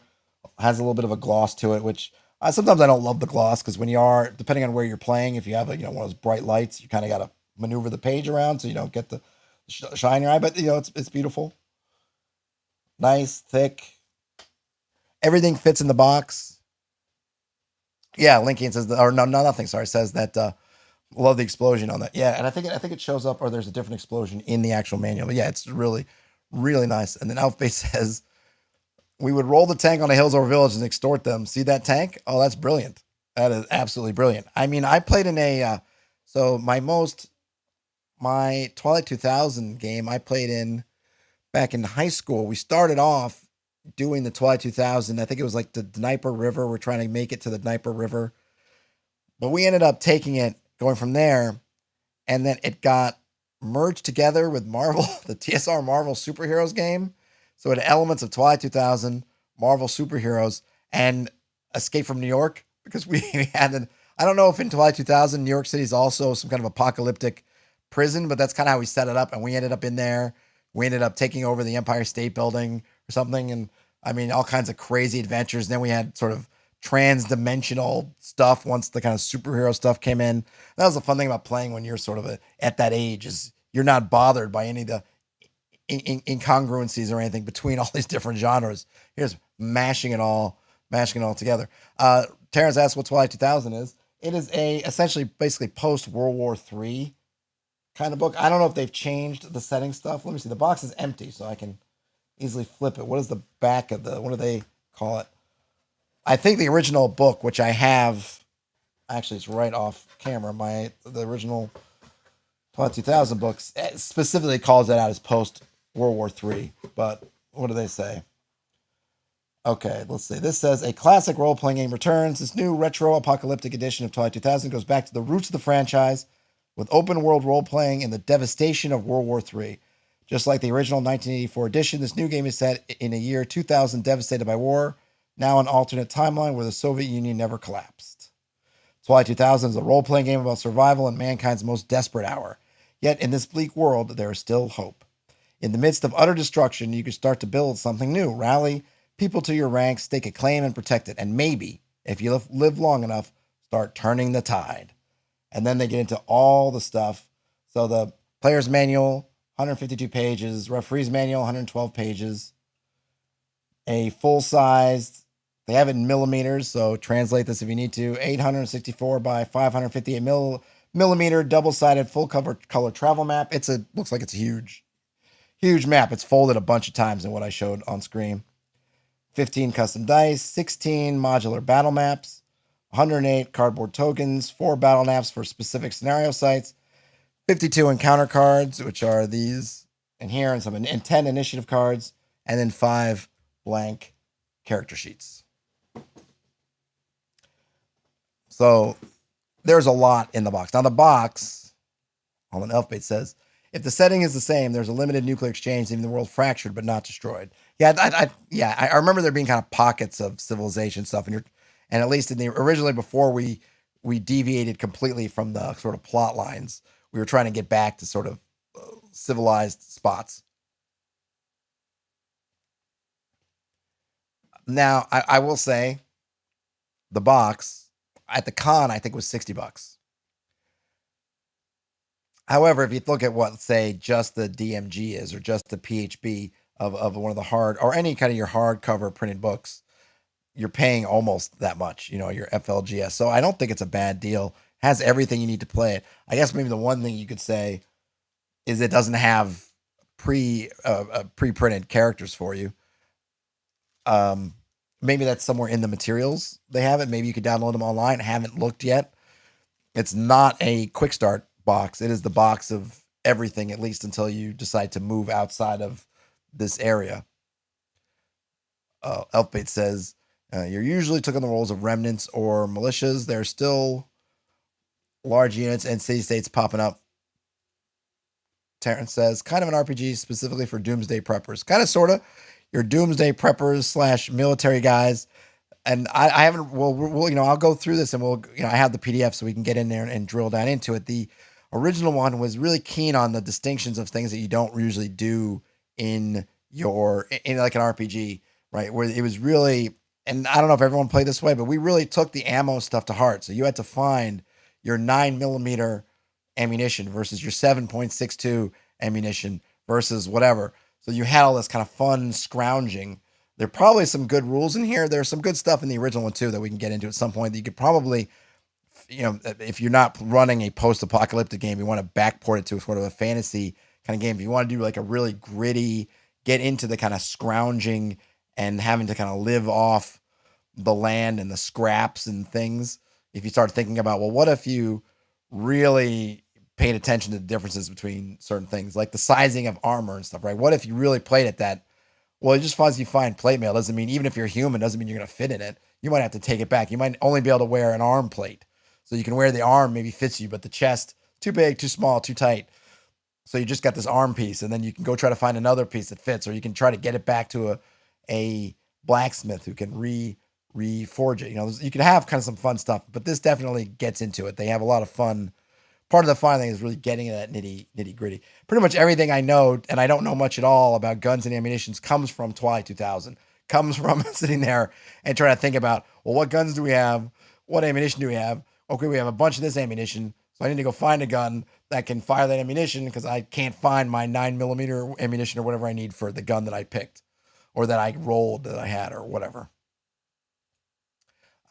has a little bit of a gloss to it, which sometimes I don't love the gloss because when you are, depending on where you're playing, if you have one of those bright lights, you kind of got to maneuver the page around so you don't get the shine in your eye. But it's beautiful, nice, thick. Everything fits in the box. Yeah, Lincoln says, nothing. Sorry, says that. Love the explosion on that. Yeah, and I think it shows up, or there's a different explosion in the actual manual. But yeah, it's really, really nice. And then Alfbase says, we would roll the tank on the hills over villages and extort them. See that tank? Oh, that's brilliant. That is absolutely brilliant. I mean, I played in a so my Twilight 2000 game I played in back in high school. We started off doing the Twilight 2000. I think it was like the Dnieper River. We're trying to make it to the Dnieper River, but we ended up taking it, going from there, and then it got merged together with Marvel, the TSR Marvel Superheroes game. So it had elements of Twilight 2000, Marvel Superheroes, and Escape from New York, because we had I don't know if in Twilight 2000, New York City is also some kind of apocalyptic prison, but that's kind of how we set it up. And we ended up in there. We ended up taking over the Empire State Building or something. And I mean, all kinds of crazy adventures. Then we had sort of trans-dimensional stuff once the kind of superhero stuff came in. That was the fun thing about playing when you're sort of at that age, is you're not bothered by any of the incongruencies or anything between all these different genres. You're just mashing it all together. Terrence asked what Twilight 2000 is. It is essentially basically post World War III kind of book. I don't know if they've changed the setting stuff. Let me see. The box is empty, so I can easily flip it. What is the back of what do they call it? I think the original book, which I have, actually it's right off camera, the original Twilight 2000 books specifically calls it out as post World War III. But what do they say? Okay, let's see. This says a classic role-playing game returns. This new retro-apocalyptic edition of Twilight 2000 goes back to the roots of the franchise with open-world role-playing and the devastation of World War III. Just like the original 1984 edition, this new game is set in a year 2000 devastated by war, now an alternate timeline where the Soviet Union never collapsed. Twilight 2000 is a role-playing game about survival in mankind's most desperate hour. Yet in this bleak world, there is still hope. In the midst of utter destruction, you can start to build something new. Rally people to your ranks, stake a claim, and protect it. And maybe, if you live long enough, start turning the tide. And then they get into all the stuff. So the player's manual, 152 pages. Referee's manual, 112 pages. A full-sized, they have it in millimeters, so translate this if you need to, 864 by 558 millimeter double-sided full color travel map. Looks like it's a huge map. It's folded a bunch of times in what I showed on screen. 15 custom dice, 16 modular battle maps, 108 cardboard tokens, 4 battle maps for specific scenario sites, 52 encounter cards, which are these in here, and 10 initiative cards, and then 5 blank character sheets. So there's a lot in the box. Now the box, on an Elfbait says, if the setting is the same, there's a limited nuclear exchange, leaving the world fractured but not destroyed. Yeah, I remember there being kind of pockets of civilization stuff, and at least in the originally before we deviated completely from the sort of plot lines, we were trying to get back to sort of civilized spots. Now I will say, the box at the con I think was $60. However, if you look at what, say, just the DMG is, or just the PHB of one of the hard, or any kind of your hardcover printed books, you're paying almost that much, your FLGS. So I don't think it's a bad deal. Has everything you need to play it. I guess maybe the one thing you could say is it doesn't have pre-printed characters for you. Maybe that's somewhere in the materials they have it. Maybe you could download them online. I haven't looked yet. It's not a quick start box. It is the box of everything, at least until you decide to move outside of this area. Elfbait says, you're usually took on the roles of remnants or militias. There are still large units and city-states popping up. Terrence says, kind of an RPG specifically for doomsday preppers. Kind of, sort of. Your doomsday preppers / military guys. And I haven't, we'll I'll go through this, and I have the PDF so we can get in there and drill down into it. The original one was really keen on the distinctions of things that you don't usually do in like an RPG, right? Where it was really, and I don't know if everyone played this way, but we really took the ammo stuff to heart. So you had to find your 9mm ammunition versus your 7.62 ammunition versus whatever. So you had all this kind of fun scrounging. There are probably some good rules in here. There's some good stuff in the original one too that we can get into at some point that you could probably, if you're not running a post-apocalyptic game, you want to backport it to sort of a fantasy kind of game. If you want to do like a really gritty, get into the kind of scrounging and having to kind of live off the land and the scraps and things. If you start thinking about, well, what if you really paid attention to the differences between certain things, like the sizing of armor and stuff, right? What if you really played at that? Well, just as you find plate mail doesn't mean, even if you're human, doesn't mean you're going to fit in it. You might have to take it back. You might only be able to wear an arm plate. So you can wear the arm, maybe fits you, but the chest, too big, too small, too tight. So you just got this arm piece, and then you can go try to find another piece that fits, or you can try to get it back to a blacksmith who can reforge it. You can have kind of some fun stuff, but this definitely gets into it. They have a lot of fun. Part of the fun thing is really getting into that nitty gritty. Pretty much everything I know, and I don't know much at all about guns and ammunitions, comes from Twilight 2000. Comes from sitting there and trying to think about, well, what guns do we have? What ammunition do we have? Okay, we have a bunch of this ammunition, so I need to go find a gun that can fire that ammunition because I can't find my 9mm ammunition or whatever I need for the gun that I picked or that I rolled that I had or whatever.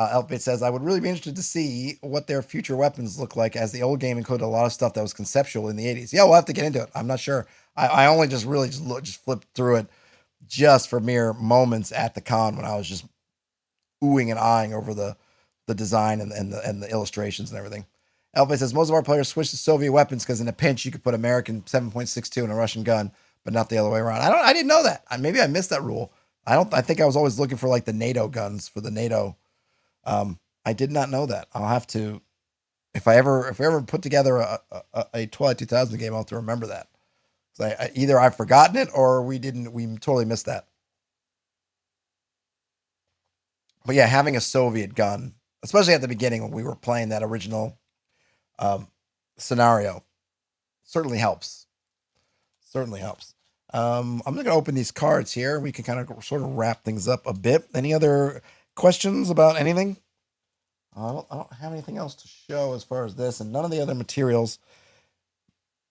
Elfbait says, I would really be interested to see what their future weapons look like, as the old game included a lot of stuff that was conceptual in the 80s. Yeah, we'll have to get into it. I'm not sure. I only just flipped through it just for mere moments at the con when I was just oohing and eyeing over the design and the illustrations and everything. Elfbait says, most of our players switch to Soviet weapons because in a pinch you could put American 7.62 in a Russian gun, but not the other way around. I didn't know that. Maybe I missed that rule. I think I was always looking for like the NATO guns for the NATO. I did not know that. I'll have to, if I ever put together a Twilight 2000 game, I'll have to remember that. Either I've forgotten it or we totally missed that. But yeah, having a Soviet gun, especially at the beginning when we were playing that original scenario, certainly helps. Certainly helps. I'm going to open these cards here. We can kind of sort of wrap things up a bit. Any other questions about anything? I don't have anything else to show as far as this, and none of the other materials.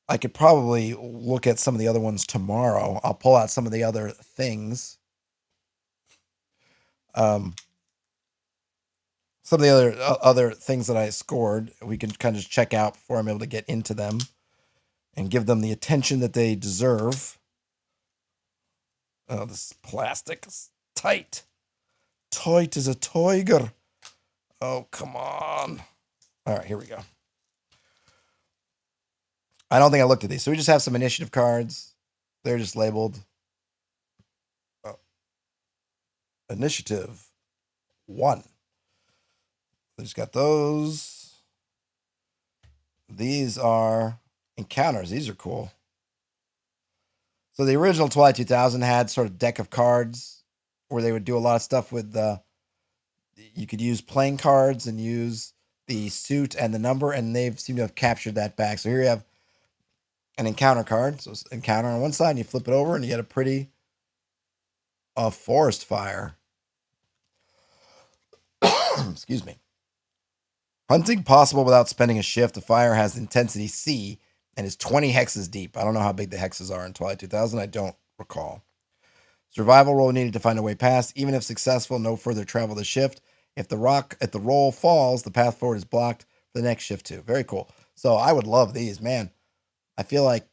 I could probably look at some of the other ones tomorrow. I'll pull out some of the other things. Some of the other things that I scored, we can kind of just check out before I'm able to get into them and give them the attention that they deserve. Oh, this plastic is tight. Tight as a tiger. Oh, come on. All right, here we go. I don't think I looked at these. So we just have some initiative cards. They're just labeled Initiative 1. We just got those. These are encounters. These are cool. So the original Twilight 2000 had sort of deck of cards where they would do a lot of stuff with you could use playing cards and use the suit and the number, and they've seemed to have captured that back. So here you have an encounter card. So it's encounter on one side, and you flip it over, and you get a pretty forest fire. Excuse me. Hunting possible without spending a shift. The fire has intensity C and is 20 hexes deep. I don't know how big the hexes are in Twilight 2000. I don't recall. Survival roll needed to find a way past. Even if successful, no further travel the shift. If the roll falls, the path forward is blocked for the next shift too. Very cool. So I would love these, man. I feel like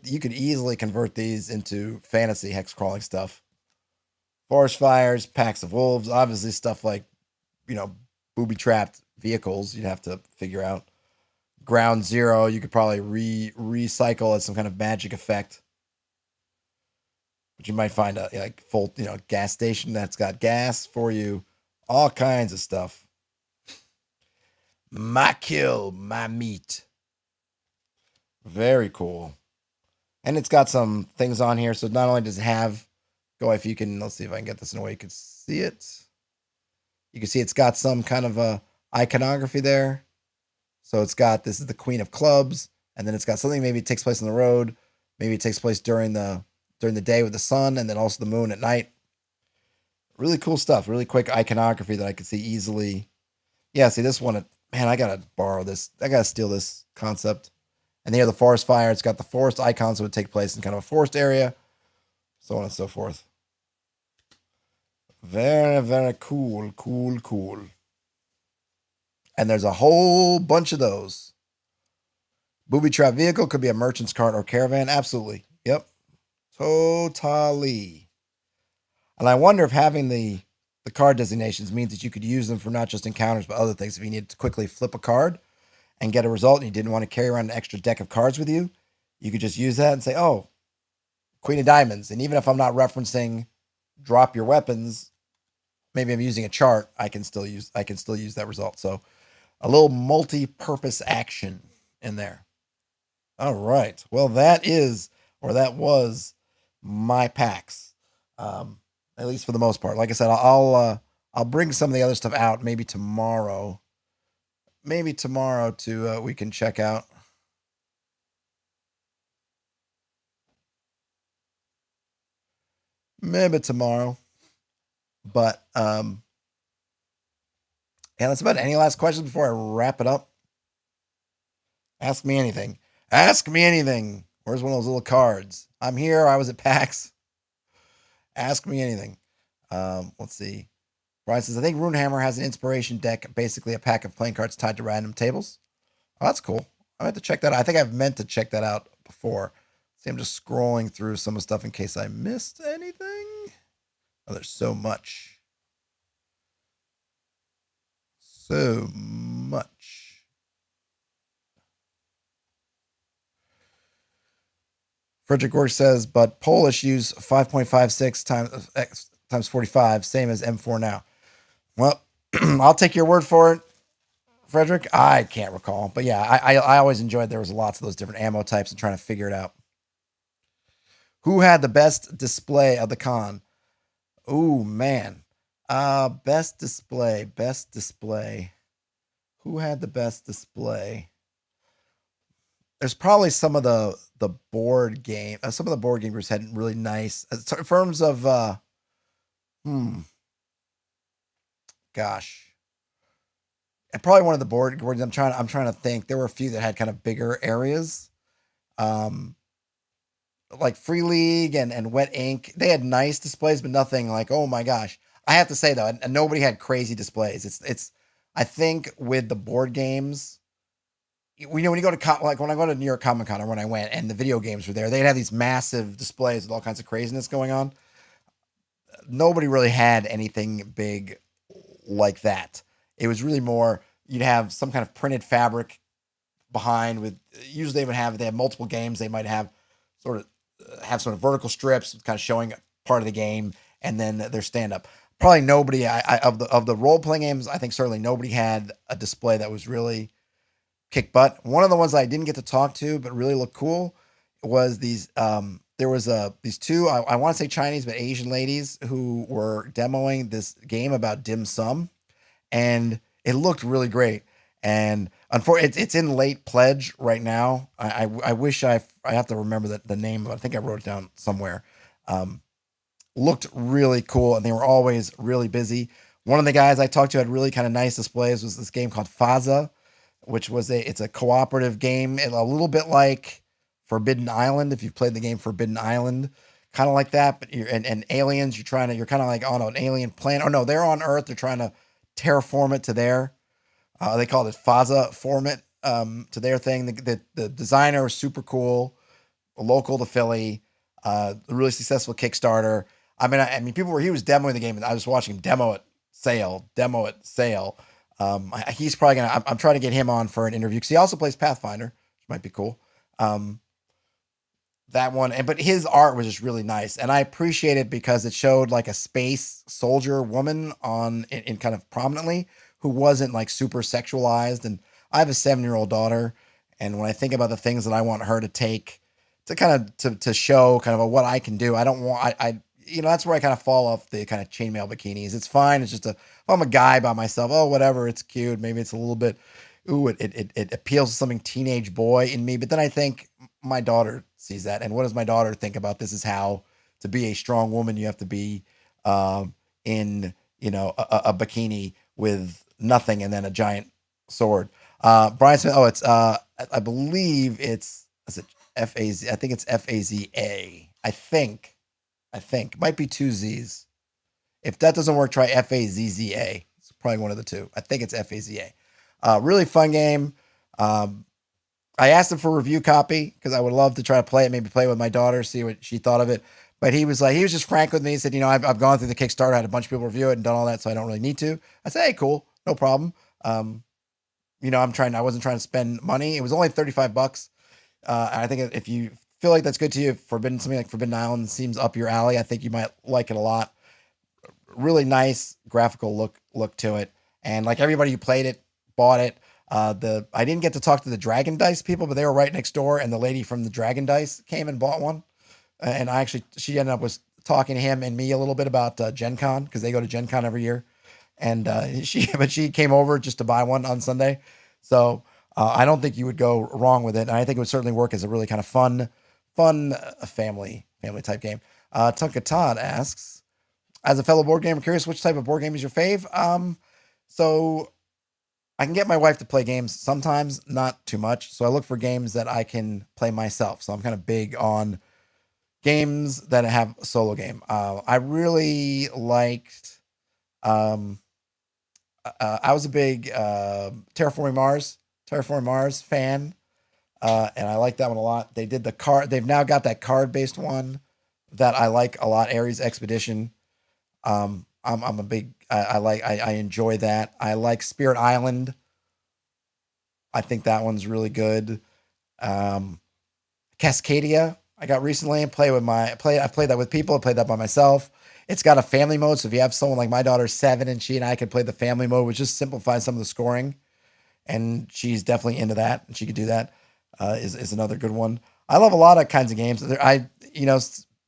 you could easily convert these into fantasy hex crawling stuff. Forest fires, packs of wolves, obviously stuff like, booby trapped vehicles you'd have to figure out. Ground zero, you could probably recycle as some kind of magic effect. But you might find a full, gas station that's got gas for you. All kinds of stuff. My kill, my meat. Very cool. And it's got some things on here. So not only does it have, let's see if I can get this in a way you can see it. You can see it's got some kind of a iconography there. So it's got, this is the Queen of Clubs, and then it's got something, maybe it takes place on the road, maybe it takes place during the day with the sun, and then also the moon at night. Really cool stuff. Really quick iconography that I could see easily. Yeah, see this one, man, I gotta borrow this. I gotta steal this concept. And here the forest fire, it's got the forest icons that would take place in kind of a forest area, so on and so forth. Very, very cool, cool. And there's a whole bunch of those. Booby trap vehicle could be a merchant's cart or caravan. Absolutely. Yep. Totally. And I wonder if having the card designations means that you could use them for not just encounters, but other things. If you needed to quickly flip a card and get a result and you didn't want to carry around an extra deck of cards with you, you could just use that and say, oh, Queen of Diamonds. And even if I'm not referencing drop your weapons, maybe I'm using a chart, I can still use that result. So a little multi-purpose action in there. All right. Well, that was my PAX. At least for the most part. Like I said, I'll bring some of the other stuff out maybe tomorrow. To we can check out. Maybe tomorrow. But yeah, that's about it. Any last questions before I wrap it up? Ask me anything. Where's one of those little cards? I'm here. I was at PAX. Ask me anything. Let's see. Brian says, I think Runehammer has an inspiration deck, basically a pack of playing cards tied to random tables. Oh, that's cool. I have to check that out. I think I've meant to check that out before. See, I'm just scrolling through some of the stuff in case I missed anything. Oh, there's so much. So much. Frederick Gorge says, but Polish use 5.56 times 45, same as M4 now. Well, I'll take your word for it, Frederick. I can't recall. But yeah, I always enjoyed there was lots of those different ammo types and trying to figure it out. Who had the best display of the con? Ooh, man. Best display. Who had the best display? There's probably some of the board game. Some of the board gamers had really nice in terms of gosh. And probably one of the board games. I'm trying to think. There were a few that had kind of bigger areas. Like Free League and Wet Ink. They had nice displays, but nothing like, oh my gosh. I have to say though, and nobody had crazy displays. It's I think with the board games, when you go to like when I go to New York Comic Con or when I went and the video games were there, they'd have these massive displays with all kinds of craziness going on. Nobody really had anything big like that. It was really more, you'd have some kind of printed fabric behind with, usually they have multiple games. They might have sort of vertical strips kind of showing part of the game and then their stand up. probably nobody of the role playing games. I think certainly nobody had a display that was really kick butt. One of the ones I didn't get to talk to, but really looked cool, was these. There was these two. I want to say Chinese, but Asian ladies who were demoing this game about dim sum, and it looked really great. And unfortunately, it's in late pledge right now. I wish I have to remember the name. I think I wrote it down somewhere. Um, Looked really cool, and they were always really busy. One of the guys I talked to had really kind of nice displays. Was this game called Faza, which was it's a cooperative game, a little bit like Forbidden Island. If you've played the game Forbidden Island, kind of like that. But and aliens, you're kind of like on an alien planet. Oh no, they're on Earth. They're trying to terraform it to their. They called it Faza form it to their thing. The designer was super cool, local to Philly. A really successful Kickstarter. I mean, people were he was demoing the game, and I was watching him demo it, sale. He's probably gonna. I'm trying to get him on for an interview because he also plays Pathfinder, which might be cool. Um, that one, but his art was just really nice, and I appreciate it because it showed like a space soldier woman in kind of prominently who wasn't like super sexualized. And I have a 7-year-old daughter, and when I think about the things that I want her to take to kind of to show kind of what I can do, I don't want that's where I kind of fall off the kind of chainmail bikinis. It's fine. It's just if I'm a guy by myself, oh whatever, it's cute. Maybe it's a little bit, ooh, it appeals to something teenage boy in me. But then I think my daughter sees that, and what does my daughter think about this? Is how to be a strong woman. You have to be in a bikini with nothing and then a giant sword. Brian Smith. Oh, it's I believe it's is it FAZ. I think it's FAZA. I think might be two Z's. If that doesn't work, try FAZZA. It's probably one of the two. I think it's FAZA. Really fun game. I asked him for a review copy because I would love to try to play it, maybe play it with my daughter, see what she thought of it. But he was just frank with me. He said, I've gone through the Kickstarter, had a bunch of people review it and done all that, so I don't really need to. I said, hey, cool, no problem. I wasn't trying to spend money. It was only $35. I think if you feel like that's good to you, something like Forbidden Island seems up your alley. I think you might like it a lot. Really nice graphical look to it, and like everybody who played it bought it. I didn't get to talk to the Dragon Dice people, but they were right next door, and the lady from the Dragon Dice came and bought one. And she ended up was talking to him and me a little bit about Gen Con because they go to Gen Con every year, and she came over just to buy one on Sunday. So I don't think you would go wrong with it, and I think it would certainly work as a really kind of fun family type game. Tunka Todd asks, as a fellow board gamer, curious which type of board game is your fave? So I can get my wife to play games sometimes, not too much. So I look for games that I can play myself. So I'm kind of big on games that have a solo game. I really liked. I was a big Terraforming Mars fan, and I like that one a lot. They did the card. They've now got that card based one that I like a lot. Ares Expedition. I'm a big. I enjoy that. I like Spirit Island. I think that one's really good. Cascadia. I got recently and I played that with people. I played that by myself. It's got a family mode, so if you have someone like my daughter's 7 and she and I could play the family mode, which just simplifies some of the scoring, and she's definitely into that, and she could do that. Is another good one. I love a lot of kinds of games.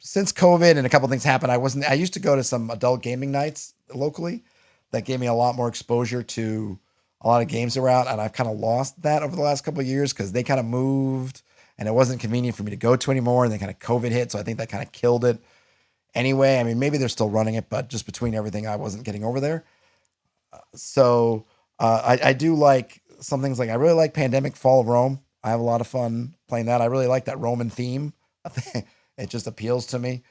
Since COVID and a couple things happened, I used to go to some adult gaming nights locally that gave me a lot more exposure to a lot of games around, and I've kind of lost that over the last couple of years because they kind of moved and it wasn't convenient for me to go to anymore, and then kind of COVID hit, so I think that kind of killed it. Anyway, I mean, maybe they're still running it, but just between everything, I wasn't getting over there. I do like some things. Like I really like Pandemic Fall of Rome. I have a lot of fun playing that. I really like that Roman theme. It just appeals to me.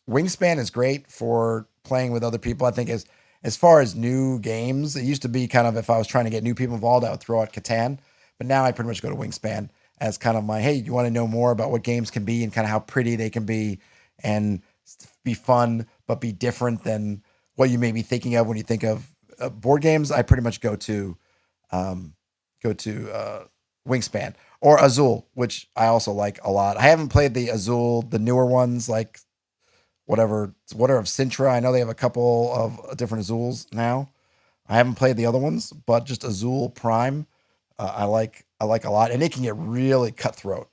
Wingspan is great for playing with other people. I think as far as new games, it used to be kind of if I was trying to get new people involved, I would throw out Catan. But now I pretty much go to Wingspan as kind of my, hey, you want to know more about what games can be and kind of how pretty they can be and be fun, but be different than what you may be thinking of when you think of board games. I pretty much go to Wingspan or Azul, which I also like a lot. I haven't played the Azul, the newer ones, like whatever of Sintra. I know they have a couple of different Azules now. I haven't played the other ones, but just Azul Prime, I like a lot, and it can get really cutthroat.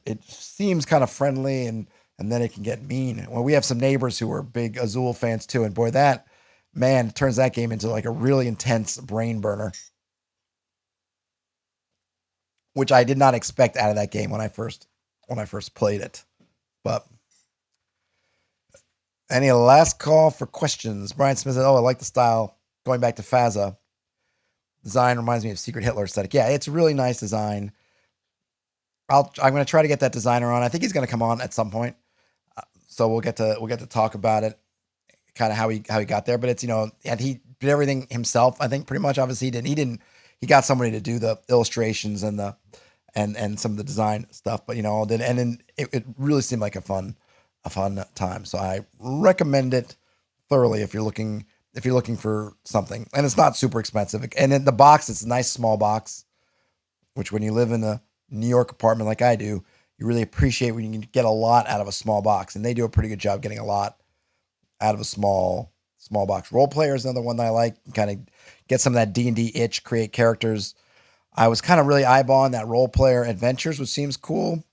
It seems kind of friendly, and then it can get mean. Well, we have some neighbors who are big Azul fans too, and boy, that man turns that game into like a really intense brain burner, which I did not expect out of that game when I first played it. But any last call for questions? Brian Smith said, "Oh, I like the style. Going back to Faza, design reminds me of Secret Hitler aesthetic. Yeah, it's a really nice design. I'm going to try to get that designer on. I think he's going to come on at some point, so we'll get to talk about it, kind of how he got there. But it's and he did everything himself. I think pretty much. Obviously, he got somebody to do the illustrations and some of the design stuff. But all did, and then it really seemed like a fun time. So I recommend it thoroughly if you're looking for something, and it's not super expensive. And in the box, it's a nice small box, which when you live in a New York apartment like I do, you really appreciate when you can get a lot out of a small box, and they do a pretty good job getting a lot out of a small box. Role Player is another one that I like. Kind of get some of that D&D itch, create characters. I was kind of really eyeballing that Role Player Adventures, which seems cool,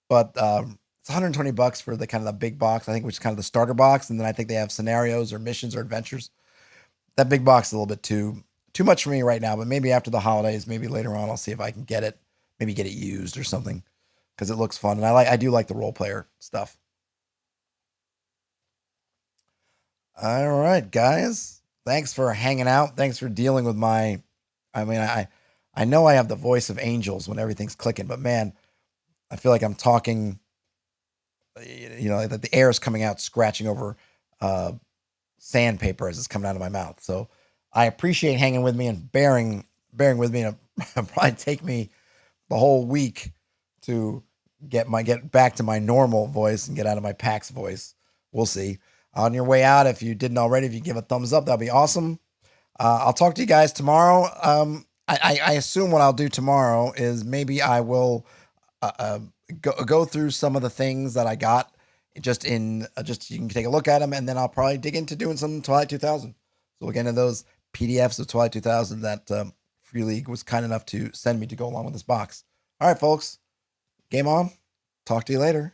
but it's $120 for the kind of the big box, I think, which is kind of the starter box, and then I think they have scenarios or missions or adventures. That big box is a little bit too much for me right now, but maybe after the holidays, maybe later on, I'll see if I can get it, maybe get it used or something, because it looks fun, and I do like the Role Player stuff. All right, guys. Thanks for hanging out. Thanks for dealing with my. I mean, I know I have the voice of angels when everything's clicking, but man, I feel like I'm talking. That the air is coming out, scratching over uh, sandpaper as it's coming out of my mouth. So I appreciate hanging with me and bearing with me. It'll probably take me the whole week to get back to my normal voice and get out of my PAX voice. We'll see. On your way out, if you didn't already, if you give a thumbs up, that'll be awesome. I'll talk to you guys tomorrow. I assume what I'll do tomorrow is maybe I will uh, uh, go through some of the things that I got just you can take a look at them, and then I'll probably dig into doing some Twilight 2000. So we'll get into those PDFs of Twilight 2000 that Free League was kind enough to send me to go along with this box. All right, folks, game on. Talk to you later.